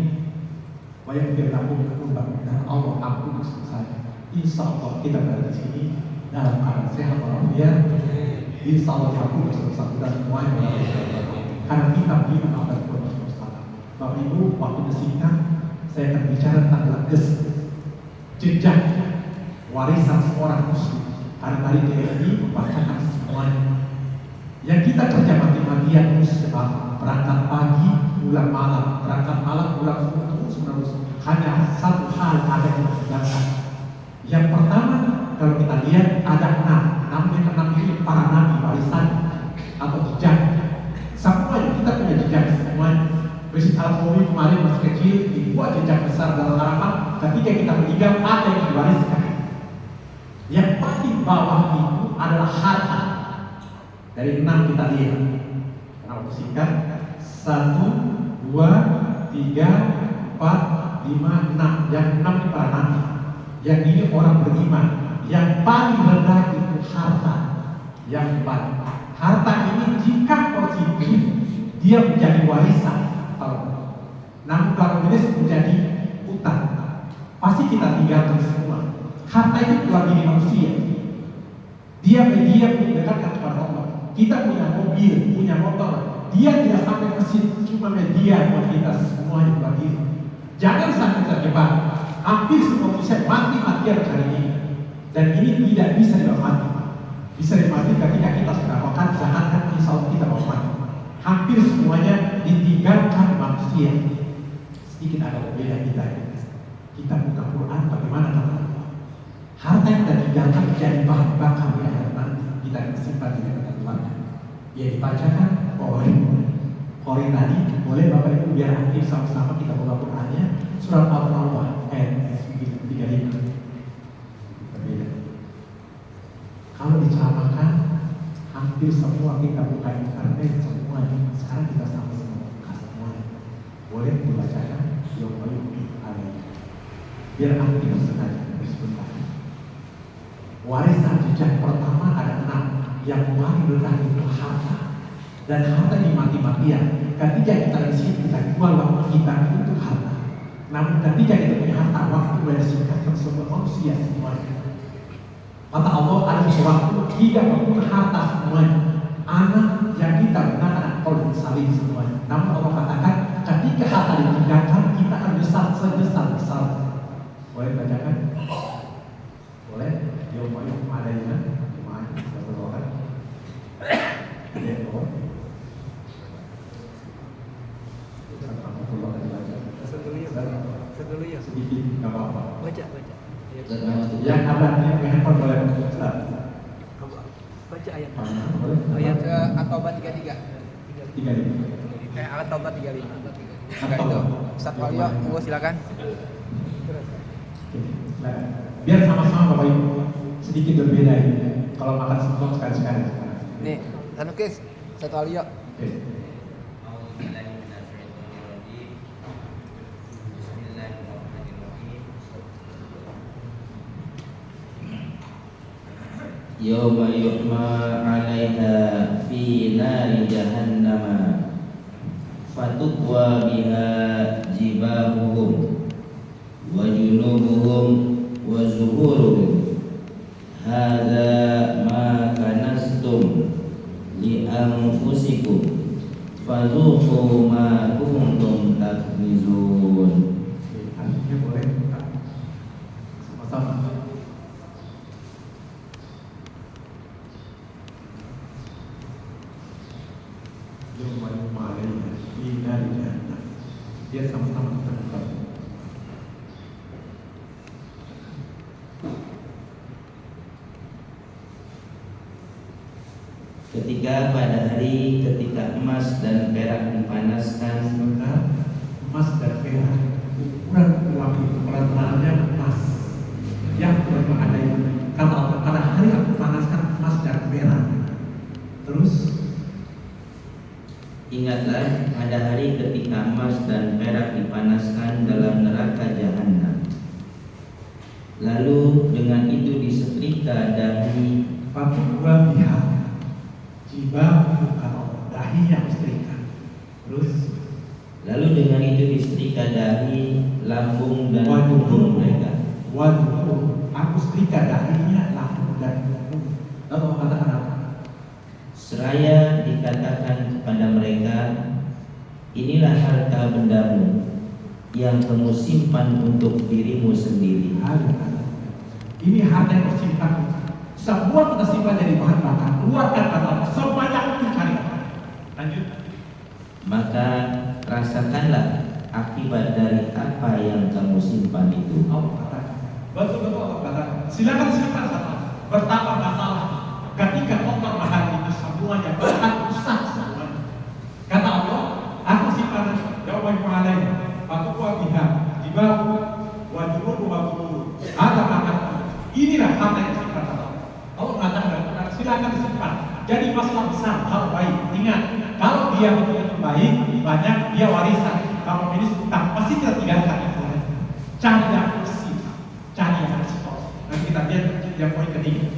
Wa yaghfir lakum dzunubakum, dan Allah ampuni dosa saya. Insya Allah kita berada di sini dalam keadaan sehat walafiat. Insya Allah aku bersama kita semuanya. Karena kita beriman apa yang Tuhan Mustafa. Bapak Ibu, waktu singkat saya akan bicara tentang legacy, jejak warisan seorang muslim. Karena tadi DRI membacakan semuanya. Yang kita kerja mati-matian muslim, berangkat pagi, pulang malam, berangkat malam, pulang subuh, terus menerus. Hanya satu hal ada yang dikerjakan. Yang pertama, kalau kita lihat ada 6 yang ke-6 ini para nabi warisan atau jejak. Semua kita punya jejak semuanya. Masjid Al-Qawi kemarin masih kecil dibuat jejak besar dalam harapan ketika kita meninggal ada yang diwariskan. Yang paling bawah itu adalah harta. Dari 6 kita lihat. Kenapa singkat? 1, 2, 3, 4, 5, 6. Yang 6 itu para nabi. Yang ini orang beriman. Yang paling rendah itu harta. Yang paling harta ini jika positif dia menjadi warisan. Namun kalau ini menjadi utang, pasti kita tinggalkan semua. Harta itu keluar diri manusia. Dia mendekatkan kepada Allah. Kita punya mobil, punya motor. Dia tidak sampai mesin, cuma media buat kita semuanya keluar diri. Jangan sampai terjebak. Hampir semua manusia mati-matian hari ini. Dan ini tidak bisa dimati. Bisa dimati ketika kita sudah makan zakat dan insya Allah kita mau mati. Hampir semuanya ditinggalkan manusia. Sedikit ada berbeda kita. Kita buka Quran bagaimana kata Allah. Harta yang kita tinggalkan jadi bahan bakar di akhirat nanti. Kita simpan di dekat keluarga. Ya dibacakan oleh Qori tadi. Boleh Bapak Ibu biar aktif sama-sama kita buka Qurannya. Surat Al-Tawbah ayat 35. Berbeda. Kalau diceramakan, hampir semua kita buka internet semuanya. Sekarang kita sama-sama buka semuanya. Boleh dibacakan. Biar aktif sengaja sebentar. Warisan jejak pertama ada 6. Yang paling rendah itu harta. Dan harta ini mati-matian. Ketika kita di sini kita jual waktu kita itu harta. Namun ketika kita punya harta, waktu boleh disingkatkan semua manusia semuanya. Kata Allah ada sesuatu tidak mempunyai harta semuanya. Anak yang kita gunakan kalau saling semuanya. Namun Allah katakan ketika harta ditinggalkan kita akan besar. Boleh bacakan? Boleh? Yom adanya kemarin satu orang. Satu ya. Sedikit nggak apa-apa. Baca. Yang adanya handphone boleh Ustaz. Baca ayat. Boleh? Ayat At-Taubah 33. 35. At-Taubah 35. Maka itu Ustaz Walia, monggo silakan. Nah, biar sama-sama Bapak Ibu sedikit berbeda ini. Kalau makan semua sekali-sekali. Nih, Tanukis, Ustaz Walia. Oke. Yawma yuhma 'alaiha fi nari jahannam fatukwa biha jibahuhum wa junubuhum wa zuhuruhum hadza ma kanastum li anfusikum fadzuqu ma kuntum taknizun. Artinya boleh sama-sama. Biar sama-sama kita buka. Ketika pada hari ketika emas dan perak dipanaskan, Sebenarnya emas dan perak ukuran uang itu perantaranya emas. Yang memang ada yang kata pada hari aku panaskan emas dan perak. Terus ingatlah pada hari ketika emas dan perak dipanaskan dalam neraka jahanam. Lalu dengan itu disetrika dahi patut gua lihat jiba kalau dahi yang setrika. Terus lalu dengan itu disetrika dahi, lambung dan punggung mereka. Waduh, aku setrika dahinya lambung dan punggung. Lalu katakan apa? Seraya dikatakan kepada mereka, inilah harta bendamu yang kamu simpan untuk dirimu sendiri. Ini harta yang tersimpan. Semua kita simpan jadi bahan bakar. Keluarkan kata sebanyak itu cari. Lanjut. Maka rasakanlah akibat dari apa yang kamu simpan itu. Allah katakan. Betul Allah katakan. Silakan simpan kata. Bertambah masalah. Ketika kotor mahal itu semuanya bahkan rusak semuanya. Kata Allah, aku simpan jawab pahalai. Aku kuat lihat di bawah wajibul wajibul. Ada makan. Inilah harta yang disimpan kata Allah. Allah mengatakan silakan disimpan. Jadi masalah besar kalau baik. Ingat, kalau dia betul baik, banyak dia warisan. Kalau ini utang pasti kita tinggalkan itu. Cari yang bersih, cari yang bersih. ketiga,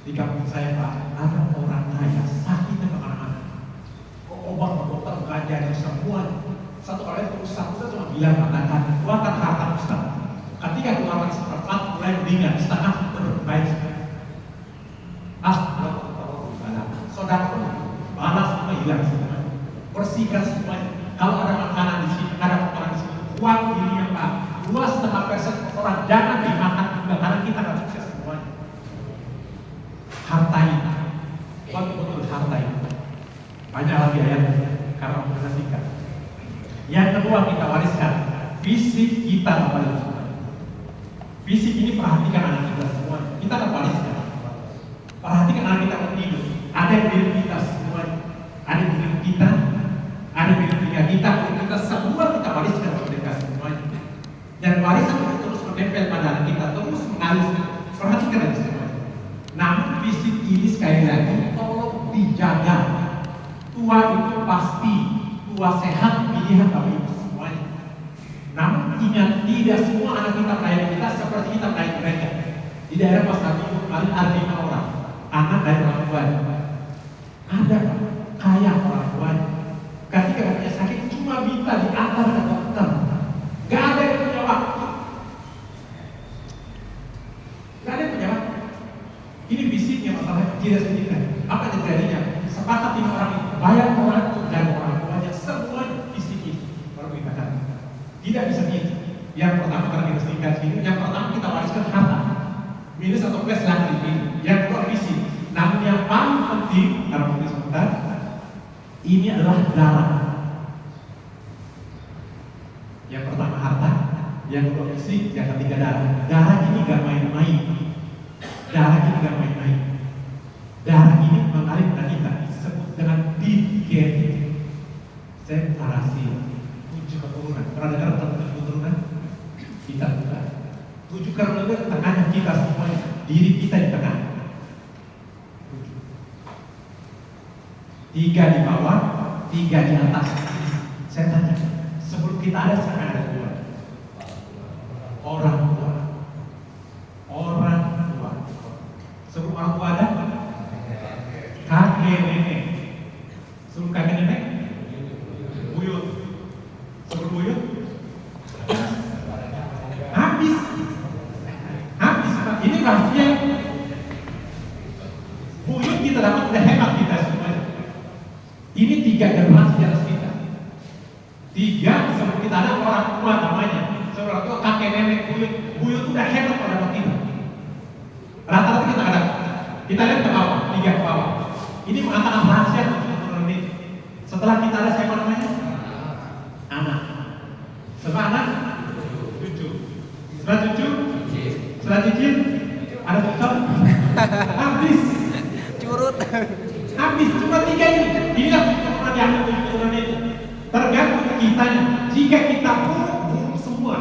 di kampung saya Pak, ada orang kaya sakit kemana-mana. Obat dokter gajahnya semua. Satu kali itu Ustaz cuma bilang mengatakan kuatan harta Ustaz. Ketika keluaran seperempat mulai meninggal, setengah terbaik. Saudara balas semua hilang semua. Bersihkan semuanya. Kalau ada makanan di sini, ada orang di sini, uang ini yang Pak, 2,5% orang jangan dimakan juga karena kita nggak sukses semuanya. Harta ini, betul harta ini. Banyak lagi ayatnya karena mengasihkan. Yang kedua kita wariskan fisik kita kepada semua. Fisik ini perhatikan anak kita semua. Kita akan wariskan. Perhatikan anak kita tidur. Ada yang diri kita semua. Ada yang diri kita. Ada yang diri kita. Kita semua kita wariskan kepada mereka semuanya. Dan warisan itu terus menempel pada anak kita, terus mengalir. Perhatikan aja semua. Namun fisik ini sekali lagi tolong dijaga. Tua itu pasti tua sehat pilihan bagi semuanya. Namun ingat, tidak semua anak kita melayani kita seperti kita melayani mereka. Di daerah Pasar Minggu kemarin ada 5 orang anak dari orang tua. Ada kaya orang tua. Ketika punya sakit cuma minta diantar ke dokter. Gak ada yang punya waktu. Gak ada yang punya waktu. Ini fisiknya masalah tidak sedikit. Apa yang terjadinya? Sepakat 5 orang itu bayar orang dan orang tuanya semua fisik itu baru kita kan. Tidak bisa gitu. Yang pertama karena kita sedikit sini, yang pertama kita wariskan harta. Minus atau plus lagi ini. Yang kedua fisik. Namun yang paling penting dalam waktu sebentar, ini adalah darah. Yang pertama harta, yang kedua fisik, yang ketiga darah. Darah ini gak main-main. Darah ini gak main-main. Darah ini mengalir pada kita disebut dengan digen. Separasi 7 keturunan. Pernah dengar tentang 7 keturunan? Kita buka 7 keturunan tengahnya kita semuanya. Diri kita di tengah. 3 di bawah, 3 di atas. Saya tanya, sebelum kita ada sekarang ada 2 orang tua. Orang tua. Sebelum orang tua ada kakek nenek. Sebelum kakek nenek buyut. Sebelum buyut habis. Ini rahasia. Buyut kita dapat udah hemat kita semuanya. Ini 3 generasi di atas kita. 3 sebelum kita ada orang tua namanya. Sebelum orang tua kakek nenek buyut. Buyut udah hemat pada kita. Rata-rata kita ada. Kita lihat ke bawah, 3 ke bawah. Ini mengatakan rahasia untuk ini. Setelah kita ada siapa namanya? Anak. Setelah anak, cucu. Setelah cucu, setelah cicit, ada cucu. Habis. Curut. Habis cuma 3 ini. Inilah keturunan yang ada 7 keturunan itu. Tergantung kitanya. Jika kita buruk semua.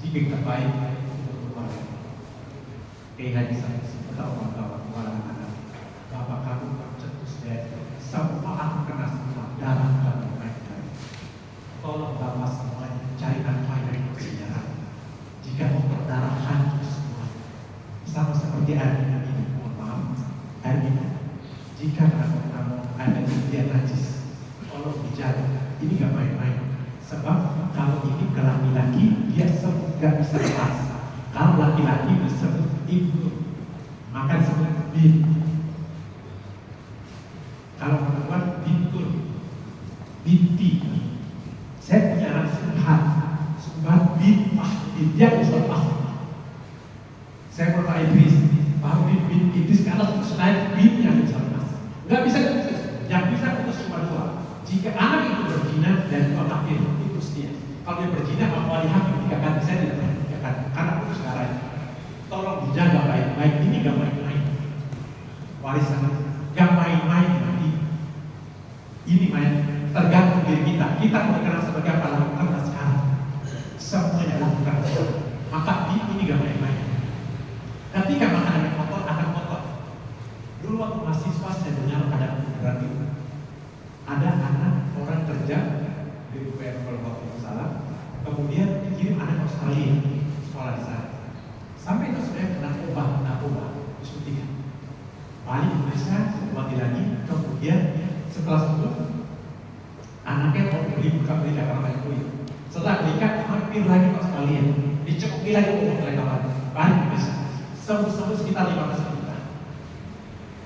Jika kita baik, haji saya kawan-kawan anak bapak kamu cetus deh semua aku kena semua darah kamu baik-baik. Tolong bapak semuanya cari apa yang bersejarah. Jika mau berdarah hancur semua sama seperti air minum ini. Mohon maaf, air minum jika kamu ada dia najis tolong dijaga. Ini gak main-main. Sebab kalau ini ke laki-laki dia gak bisa lepas. Kalau laki-laki disebut ibu, maka disebut bin. Kalau perempuan bintul, binti. Saya punya anak Subhan bin Mahdi, dia bisa lepas. Saya pernah Idris, baru bin Idris ke atas terus naik bin yang bisa lepas. Gak bisa putus, yang bisa putus cuma 2. Jika anak itu berzina dan 2 kafir, itu dia. Kalau dia berzina, maka wali hakim 3 kali saya tidak pernah 3 kali karena putus darah. Tolong dijaga baik-baik. Ini gak main-main. Warisan gak main-main nanti. Ini main tergantung diri kita. Kita mau dikenal sebagai apa lakukan sekarang. Semuanya lakukan. Maka ini gak main-main. Ketika makanan kotor akan kotor. Dulu waktu mahasiswa saya dengar ada berarti ada anak orang kerja di UPN kalau tidak salah. Kemudian dikirim anak Australia. sekolah di sana. Sampai itu saya kena narkoba, disuntikan. Balik Indonesia, mati lagi, kemudian setelah itu anaknya mau beli buka beli karena banyak duit. Setelah menikah, hampir lagi pas kalian dicekoki lagi untuk mereka balik Indonesia. Sembuh sekitar 15 juta.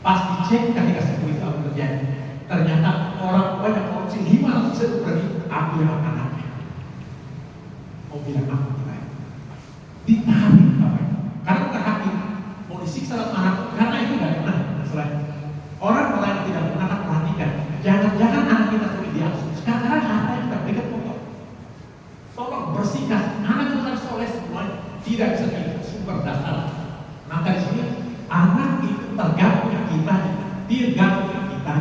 Pas dicek ketika sembuh itu apa terjadi? Ternyata orang banyak korupsi 500 ribu berarti aku yang anaknya. Mau bilang aku gimana? Ditarik Bapak. Karena bukan hakim. Mau disiksa sama anak karena itu nggak benar. Orang yang tidak pernah perhatikan. Jangan anak kita sulit diasuh. Sekarang harta kita berikan pokok. Tolong bersihkan. Anak itu kan soleh semua. Tidak bisa sumber dasar. Maka di sini anak itu tergabung dengan kita, dia gabung dengan kita.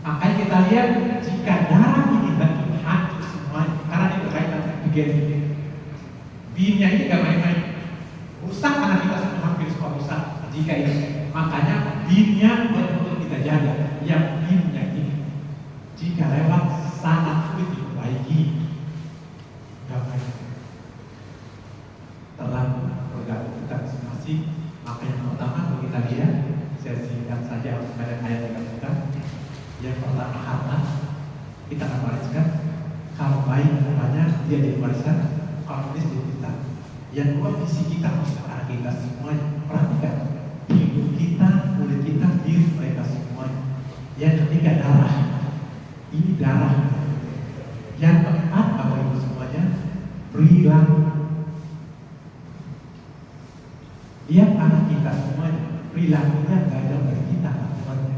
Makanya kita lihat jika darah ini hancur semua, karena ini berkaitan dengan bagian binnya ini gak main-main. Rusak anak kita semua hampir semua rusak. Jika ini, makanya binnya betul-betul kita jaga. Yang binnya ini, jika lewat sangat sulit diperbaiki. Gak main. Terlalu bergabung kita masing-masing. Maka yang pertama kalau kita lihat, saya singkat saja pada ayat yang kita. Yang pertama harta kita akan wariskan. Kalau baik namanya dia jadi warisan, kalau tulis jadi kita. Yang kedua visi kita usaha kita semuanya. Perhatikan hidup kita, kulit kita, diri mereka semuanya. Yang ketiga darah. Ini darah. Yang keempat Bapak Ibu semuanya perilaku. Lihat anak kita semuanya, perilakunya gak jauh dari kita semuanya.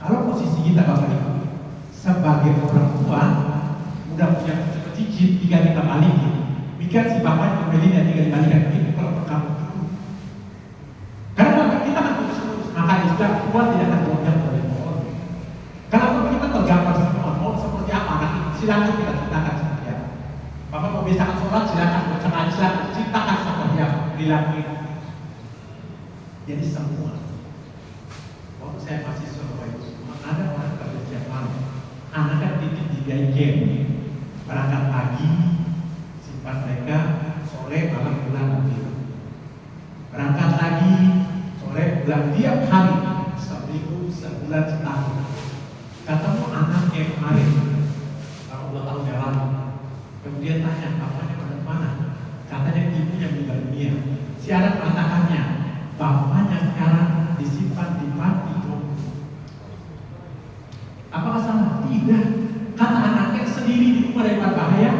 Kalau posisi kita Bapak Ibu sebagai orang tua, udah punya cicit, tiga kita balikin. Mikir si bapaknya pembelinya tiga dibalikan, itu kalau kamu. Karena Bapak kita kan putus-putus, maka istilah tua tidak akan jauh dari pohon. Kalau kita tergambar semua, mau seperti apa anak itu, silakan kita ciptakan seperti apa. Bapak mau biasakan sholat, silakan bercakap, silakan ciptakan seperti apa, perilaku itu. Jadi semua waktu saya masih Surabaya itu ada orang kerja malam, anak titip di game, berangkat pagi, simpan mereka, sore malam pulang begitu. Berangkat lagi, sore pulang tiap hari, seminggu, sebulan, setahun. Ketemu anaknya kemarin, kalau 2 tahun yang lalu. Kemudian tanya, bapaknya mana? Katanya ibunya meninggal dunia. Si anak mengatakannya, bapaknya sekarang disimpan di panti jompo. Apakah salah? Tidak. Kata anaknya sendiri di rumah daripada bahaya,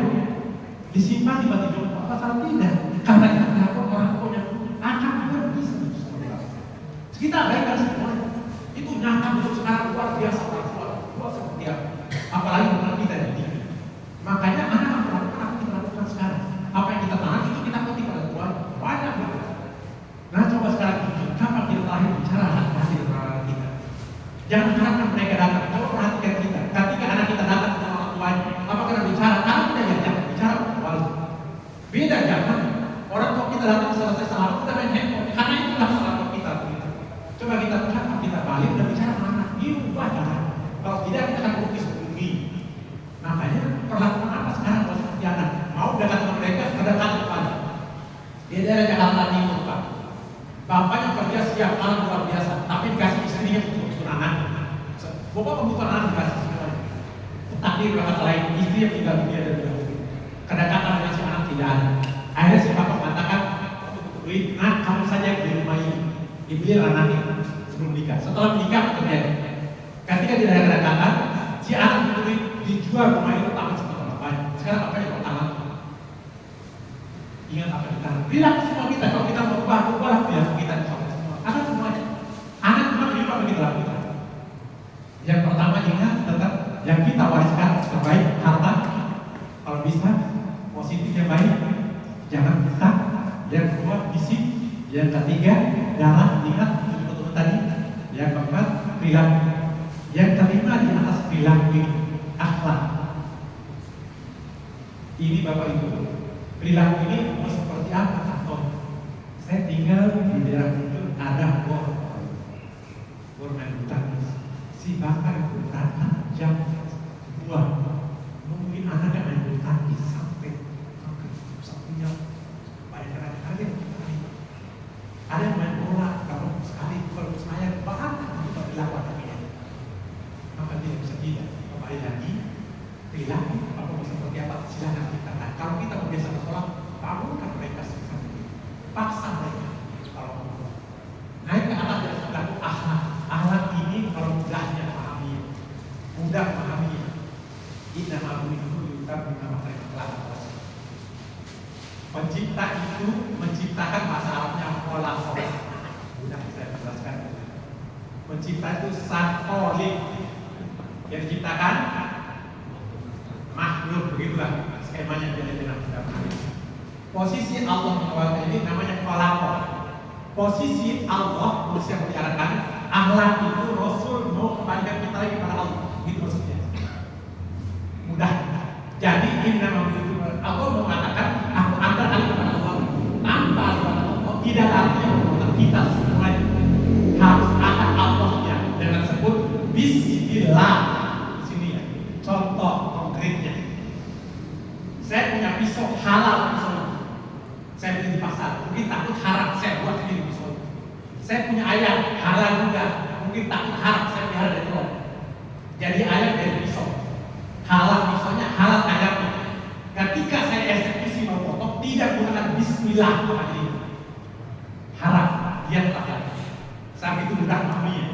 disimpan di panti jompo. Apa salah? Tidak. Karena itu kenapa orang tuanya akan pergi seperti itu. Kita abaikan semuanya. Itu nyata untuk sekarang luar biasa luar seperti apa. Apalagi dengan kita ini. Makanya anak melakukan apa kita lakukan sekarang. Apa yang kita tahan itu kita petik pada Tuhan. Banyak banget. Nah coba sekarang kapan kita lahir bicara hati orang kita. Jangan harapkan mereka datang. Coba perhatikan kita. Ketika anak kita datang ke orang tuanya, apa kita bicara? Karena kita jangan bicara wali. Beda jangan. Orang tua kita datang selesai salam kita main handphone. Karena itulah salam kita. Coba kita bicara, kita balik dan bicara mana? Dirubah jangan. Kalau tidak kita akan lukis bumi. Makanya perlakuan apa sekarang kalau seperti anak? Mau datang ke mereka, datang kepada. Di daerah Jakarta Timur Pak. Bapaknya kerja siap malam luar biasa, tapi dikasih istrinya untuk anak. Bapak kebutuhan anak dikasih semuanya. Takdir kata lain, istri yang tinggal dunia dan dahulu. Kedekatan dengan si anak tidak ada. Akhirnya si bapak mengatakan, duit, nah kamu saja yang di rumah ini. Dibeli anaknya sebelum nikah. Setelah menikah terjadi. Ketika tidak ada kedekatan, si anak itu dijual rumah itu tangan seperti bapaknya. Sekarang bapaknya bawa tangan. Ingat apa kita? Bilang semua kita kalau kita berubah biasa kita semua. Anak semuanya. Anak cuma hidup apa kita lakukan. Yang pertama ingat tetap yang kita wariskan terbaik harta. Kalau bisa positif yang baik, jangan kita. Yang kedua fisik. Yang ketiga darah. Ingat betul-betul tadi. Yang keempat perilaku. Yang kelima di atas perilaku akhlak. Ini Bapak Ibu. Perilaku ini mau seperti apa contoh? Saya tinggal di daerah itu ada bor main bulu tangkis. Si bapak itu datang jam 2 nungguin anaknya main bulu tangkis sampai jam. Bayangkan silakan kita. Nah, kalau kita biasa sholat, bangunkan mereka seperti itu. Paksa mereka kalau mau. Naik ke atas dan sudah akhlak. Akhlak ini kalau mudahnya pahami, mudah pahami. Inna ma'amu itu kita bernama mereka. Pencipta itu menciptakan bahasa Arabnya pola. Mudah saya jelaskan. Pencipta itu Kholik. Yang diciptakan makhluk, begitulah skemanya dia dengan mudah. Posisi Allah SWT ini namanya Khalaqah. Posisi Allah manusia membicarakan akhlak itu Rasul mau kembalikan kita lagi kepada Allah. Gitu maksudnya. Mudah. Jadi ini nama Allah mengatakan aku antar alih kepada Allah. Tanpa kepada Allah tidak artinya untuk kita semuanya harus ada Allahnya dengan sebut Bismillah. Sini ya. Contoh konkretnya. Saya punya pisau halal pisau. Saya beli di pasar, mungkin takut haram, saya buat sendiri pisau. Saya punya ayam halal juga, mungkin takut haram, saya pelihara dari telur. Jadi ayam dari pisau, halal pisaunya, halal ayamnya. Ketika saya eksekusi mau potong, tidak gunakan Bismillah ini haram, dia telah. Sampai itu mudah memahaminya.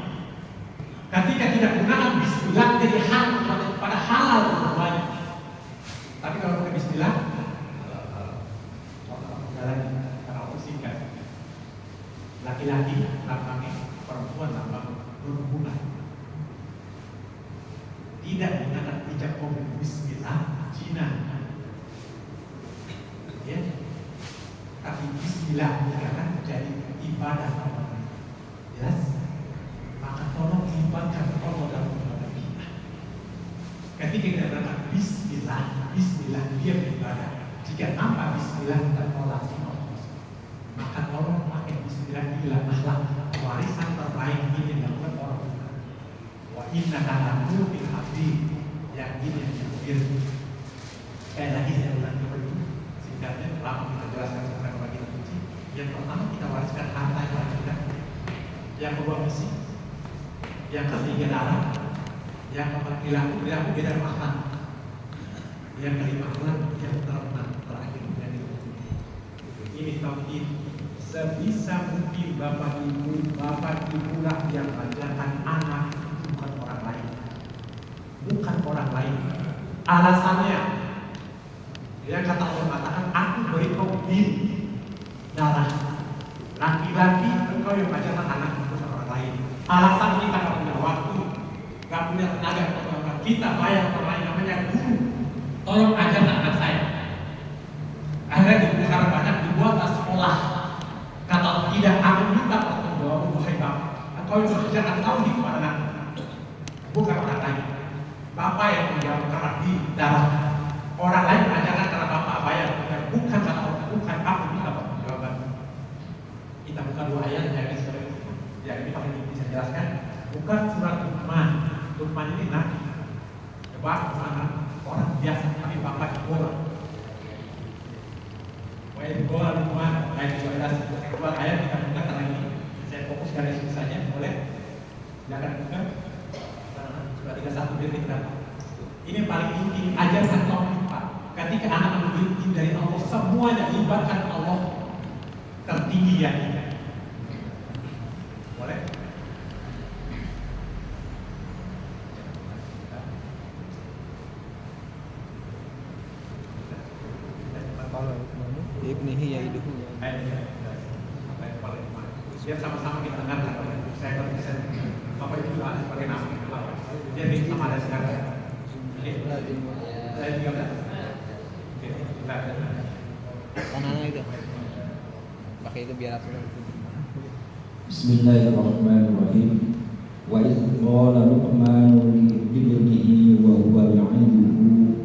Ketika tidak gunakan Bismillah, jadi haram pada halal semuanya. Tapi kalau pakai Bismillah, karena itu singkat. Laki-laki lambangnya, perempuan lambang berhubungan. Tidak menggunakan hijab mobil Bismillah, Cina. Ya, tapi Bismillah akan menjadi ibadah. Jelas? Maka tolong libatkan Allah dalam ibadah kita. Ketika kita berkata Bismillah, Bismillah dia beribadah. Jika tanpa Bismillah kita tolak semua. Maka orang pakai Bismillah inilah akhlak warisan terbaik ini yang dilakukan orang. Wa inna katamu bil abdi yang ini yang terakhir. Sekali lagi saya ulang kembali singkatnya lama kita jelaskan secara kita kunci. Yang pertama kita wariskan harta yang kita. Yang kedua misi. Yang ketiga darah. Yang keempat perilaku beda makna. Yang kelima akhlak, yang terakhir terakhir dari ini tauhid. Sebisa mungkin bapak ibu lah yang mengajarkan anak itu bukan orang lain, bukan orang lain. Alasannya, dia kata Allah mengatakan, aku beri kau bin darah laki-laki, engkau yang mengajarkan anak bukan orang lain. Alasan kita nggak punya waktu, nggak punya tenaga, kita bayar orang lain namanya guru. Tolong ajarkan anak saya. Akhirnya karena banyak dibuatlah sekolah. Kata tidak akan minta pertanggungjawab wahai bapak. Engkau yang mengajarkan tauhid kepada anak, bukan orang lain. Bapak yang menjawab karena di darah. Orang lain mengajarkan karena bapak bayar, bukan karena orang, bukan aku minta pertanggungjawaban. Kita buka dua ayat yang ini paling bisa jelaskan. Bukan surat Luqman. Luqman ini nabi. Coba mana? Orang biasa, tapi bapak bola. Bola Luqman, ayat 12. Kedua ayat kita buka lagi. Saya fokus dari sini saja, boleh? Silakan buka. Surat 31 dari kita. Ini paling inti, ajarkan tauhid Pak. Ketika anak mengambil izin dari Allah, semuanya libatkan Allah tertinggi ya. Boleh? Ibnihi yaiduhu. Biar sama-sama kita dengar. Saya konsisten. Bapak Ibu doa sebagai nama. Biar kita sama ada sekarang. Oke. Saya juga ada. Oke. Kanan itu. Pakai itu biar aku. Bismillahirrahmanirrahim. Wa idh qala Luqmanu li ibnihi wa huwa ya'iduhu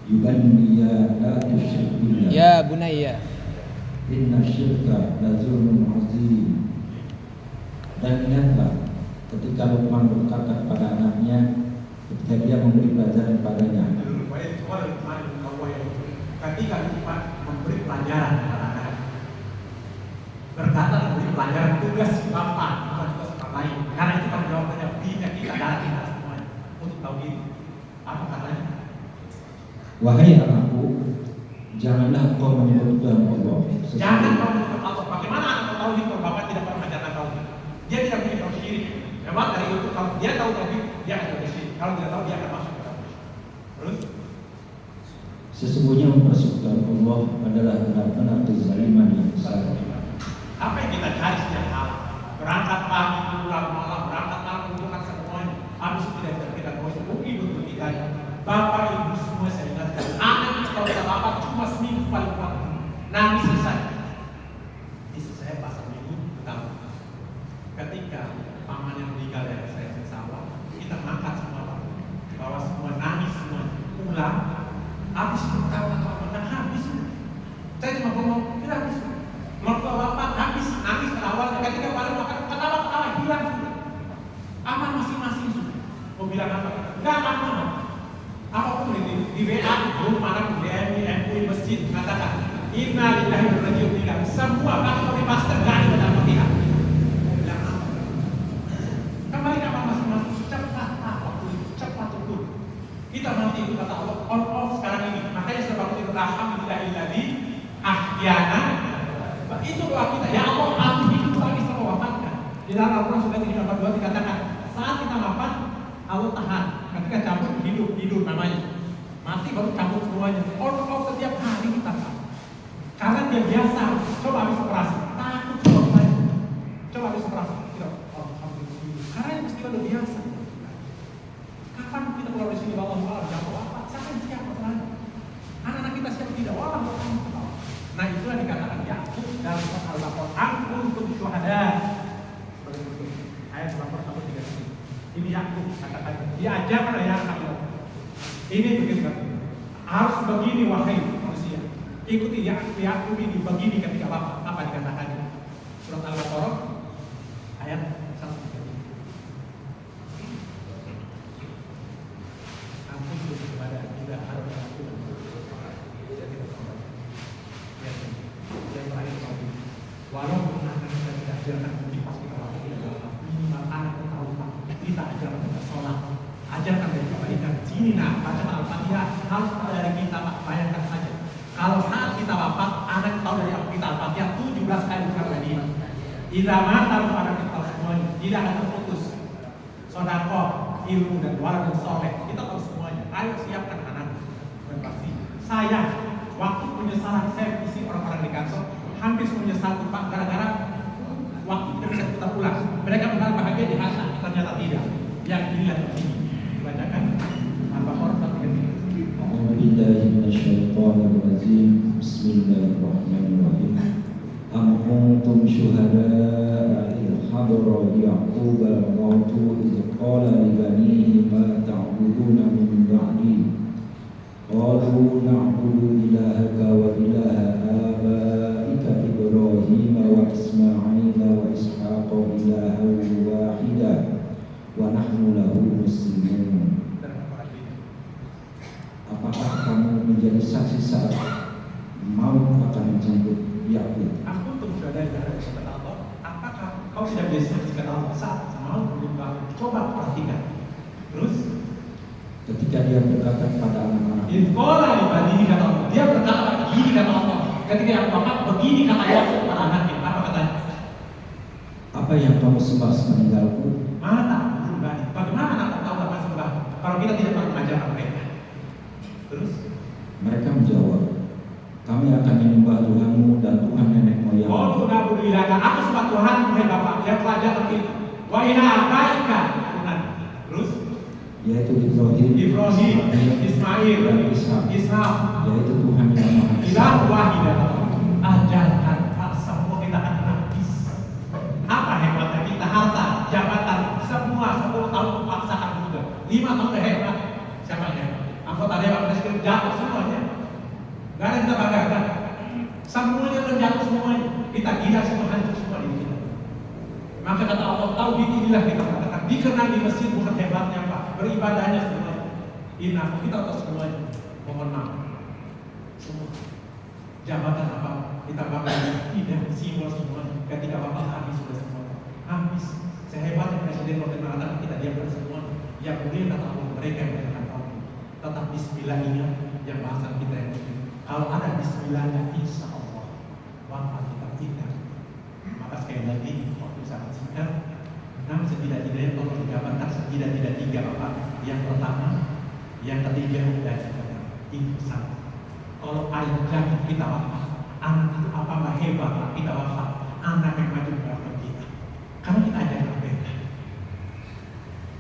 yubaniya la tusyrik billah. Ya bunayya. Inna syirka la zulmun azim. Dan ingatlah ketika Luqman berkata kepada anaknya ketika dia memberi pelajaran padanya. Ketika Luqman memberi pelajaran kepada anak, berkata memberi pelajaran tugas si bapak bukan tugas orang lain. Karena itu tanggung jawabnya kita darah kita semuanya untuk tahu ini. Apa katanya? Wahai anakku, janganlah engkau menyebutkan Allah. Jangan kau menyebut Allah. Bagaimana anak tahu kalau bapak tidak pernah mengajarkan tauhid? Dia tidak punya tauhid syirik. Memang dari itu kalau dia tahu tauhid, dia akan bersyirik. Kalau tidak tahu, dia akan masuk ke dalam. Terus? Sesungguhnya mempersekutukan Allah adalah benar-benar kezaliman yang besar. Apa yang kita cari setiap malam? Berangkat pagi, pulang malam, berangkat malam, mengumpulkan semuanya. Habis itu tidak kita mau UI betul kita. Bapak ibu semua saya ingatkan. Anak kalau kita bapak cuma seminggu paling kuat. Nangis selesai. Istri saya pasal minggu pertama. Ketika paman yang meninggal dari saya di sawah, kita mangkat semua, bawa semua, nangis semua, pulang. Habis itu ketawa-ketawa, habis. Saya cuma ngomong, tidak habis. Mertua bapak habis nangis awal, ketika paling makan ketawa-ketawa hilang sudah. Aman masing-masing sudah. Mau bilang apa? Enggak aman. Apapun di WA, grup mana di MUI masjid mengatakan, Inna lillahi wa inna ilaihi raji'un. Semua kalau di master enggak ada dalam pihak. Bilang apa? Kembali ke masing-masing cepat waktu itu, cepat betul. Kita nanti itu kata Allah on off sekarang ini. Makanya sebab itu alhamdulillahilladzi ahyana. Itu doa kita. Ya Allah, aku hidup lagi setelah wafatkan. Di dalam Al-Quran sudah 342 dikatakan, saat kita wafat, Allah tahan. Ketika cabut hidup namanya. Mati baru cabut semuanya. On off setiap hari kita. Karena dia biasa. Coba habis operasi, takut coba habis operasi. Tidak. Karena ini mesti udah biasa. Kapan kita keluar dari sini Allah jatuh apa? Siapa yang siap masalahnya? Anak-anak kita siap tidak? Walau nah itulah dikatakan Yakub dalam surat Al-Baqarah kuntum syuhada. Ayat 131. Ini Yakub katakan diajarkan oleh Yakub. Ini begitu. Harus begini wahai manusia. Ikuti Yakub ini begini ketika apa dikatakan. Surat Al-Baqarah ayat 1. Ampun kepada tidak harus dilakukan. Yang terakhir tadi, walaupun anak kita tidak ajarkan budi pas kita waktu tidak dalam minimal anak kita tahu kita ajarkan kita sholat, ajarkan dari kebaikan. Sini baca Al-Fatihah harus dari kita bayangkan saja. Kalau saat kita wafat, anak tahu dari kita Al-Fatihah 17 kali kepada dia. Irama tahu pada kita semuanya, tidak akan terputus. Sedekah, ilmu dan warak dan soleh, kita tahu semuanya. Ayo siapkan anak dan pasti. Saya waktu penyesalan saya isi orang-orang di kantor hampir menyesal Pak gara-gara waktu tidak bisa putar ulang. Mereka benar bahagia di hasa, ternyata tidak. Yang dilihat begini, dibacakan Al-Baqarah 133. A'udzubillahi minasyaitonir rajim. Bismillahirrahmanirrahim. Am kuntum syuhada'a idh hadara Ya'qub al-mautu idh qala li banihi ma ta'buduna min ba'di. Qalu na'budu ilahaka wa ilaha abaika Ibrahim wa Ismail wa Ishaq ilahan wahida wa nahnu lahu muslimun. Apakah kamu menjadi saksi saat maut akan menjemput Yakub? Aku untuk berada di hadapan Allah. Apakah kau tidak bisa saksikan Allah saat maut menyembah? Coba perhatikan. Terus ketika dia berkata kepada anak-anak, Infolah begini kata Allah. Dia berkata begini kata Allah. Ketika yang bapak begini kata Allah kepada anaknya. Apa katanya? apa yang kamu sembah sepeninggalku? Mana pribadi? Bagaimana anak tahu apa sembah? Kalau kita tidak pernah mengajarkan mereka. Terus Mereka menjawab, kami akan menyembah Tuhanmu dan Tuhan nenek moyang. Qalu na'budu ilahaka. Aku sembah Tuhan, wahai bapak. Yang pelajar itu. Wa ilaha abaika. Terus Yaitu Ibrahim, Ismail, dan Ishak, Ishak, yaitu Tuhan yang Maha Esa. ilah wahidah. Ajarkan semua kita akan habis. Apa hebatnya kita? Harta, jabatan, semua 10 tahun memaksakan juga. 5 tahun udah hebat. Siapa yang hebat? Anggota dewan presiden jatuh semuanya. Gak ada kita banggakan. Semuanya terjatuh semuanya. Kita gila semua, hancur semua di kita. Maka kata Allah, tauhid inilah kita katakan. Dikenal di masjid bukan hebatnya Pak, beribadahnya semuanya. Inna, kita tahu semuanya. Mohon maaf. Semua jabatan apa kita bangga tidak simbol semuanya. Ketika bapak habis sudah semuanya habis. Sehebatnya presiden waktu mengatakan kita diamkan semua. Yang mulia kata Allah, mereka yang akan tahu. Tetap bismillah ingat yang bahasan kita ini. Kalau ada bismillahnya, insya Allah wafat kita tidak. Maka sekali lagi waktu sangat singkat. Namun setidak-tidaknya tolong digambarkan setidak-tidak 3 apa? Yang pertama, yang ketiga dan yang ketiga. Itu sama. Kalau ayah jatuh kita wafat, anak itu apa nggak hebat lah kita wafat, anak yang maju belakang kita. Karena kita ajarkan beda.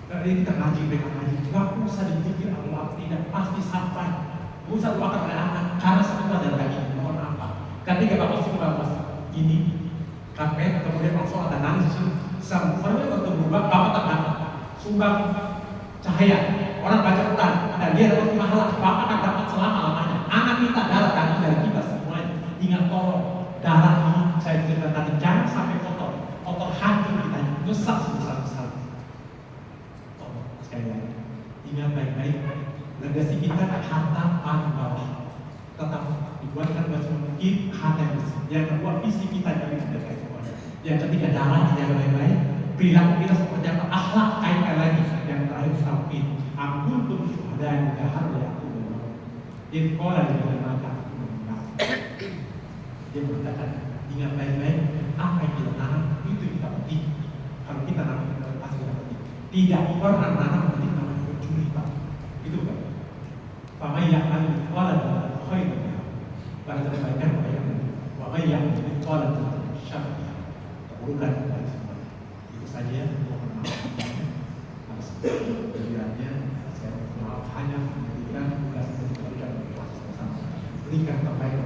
Dari kita ngaji beda ngaji, nggak usah dipikir Allah tidak pasti sampai. Nggak usah doakan oleh anak, karena semua ada lagi. Mohon apa? Ketika bapak suka ini, KP, kemudian langsung ada nangis. Sampai waktu berubah, bapak tak dapat sumbang cahaya. Orang baca Quran, dan dia dapat pahala. Bapak akan dapat selama-lamanya. Anak kita darah daging dari kita semuanya. Ingat tolong, darah ini saya cerita tadi jangan sampai kotor hati kita besar sebesar. Tolong sekali lagi, ingat baik-baik. Legasi kita harta paling bawah. Tetap dibuatkan mungkin harta yang bersih. Yang kedua, visi kita dari terkait semuanya. Yang ketiga, darah yang baik-baik. Perilaku kita seperti apa? Akhlak kaitkan lagi. Yang terakhir, tauhid. Ampun pun ada yang jahat ya aku. Jadi kalau ada yang mata, dia mengatakan ingat baik-baik apa yang kita tanam itu kita petik. Kalau kita nanam kita pasti kita petik. Tidak orang nanam petik namanya mencuri pak. Itu kan. Pamai yang lain kalau ada khair, pada kebaikan kebaikan. Pamai yang kalau ada syar, keburukan dari semua. Itu saja. Mohon maaf. Atas kegiatannya saya maaf hanya memberikan tugas berikan terbaik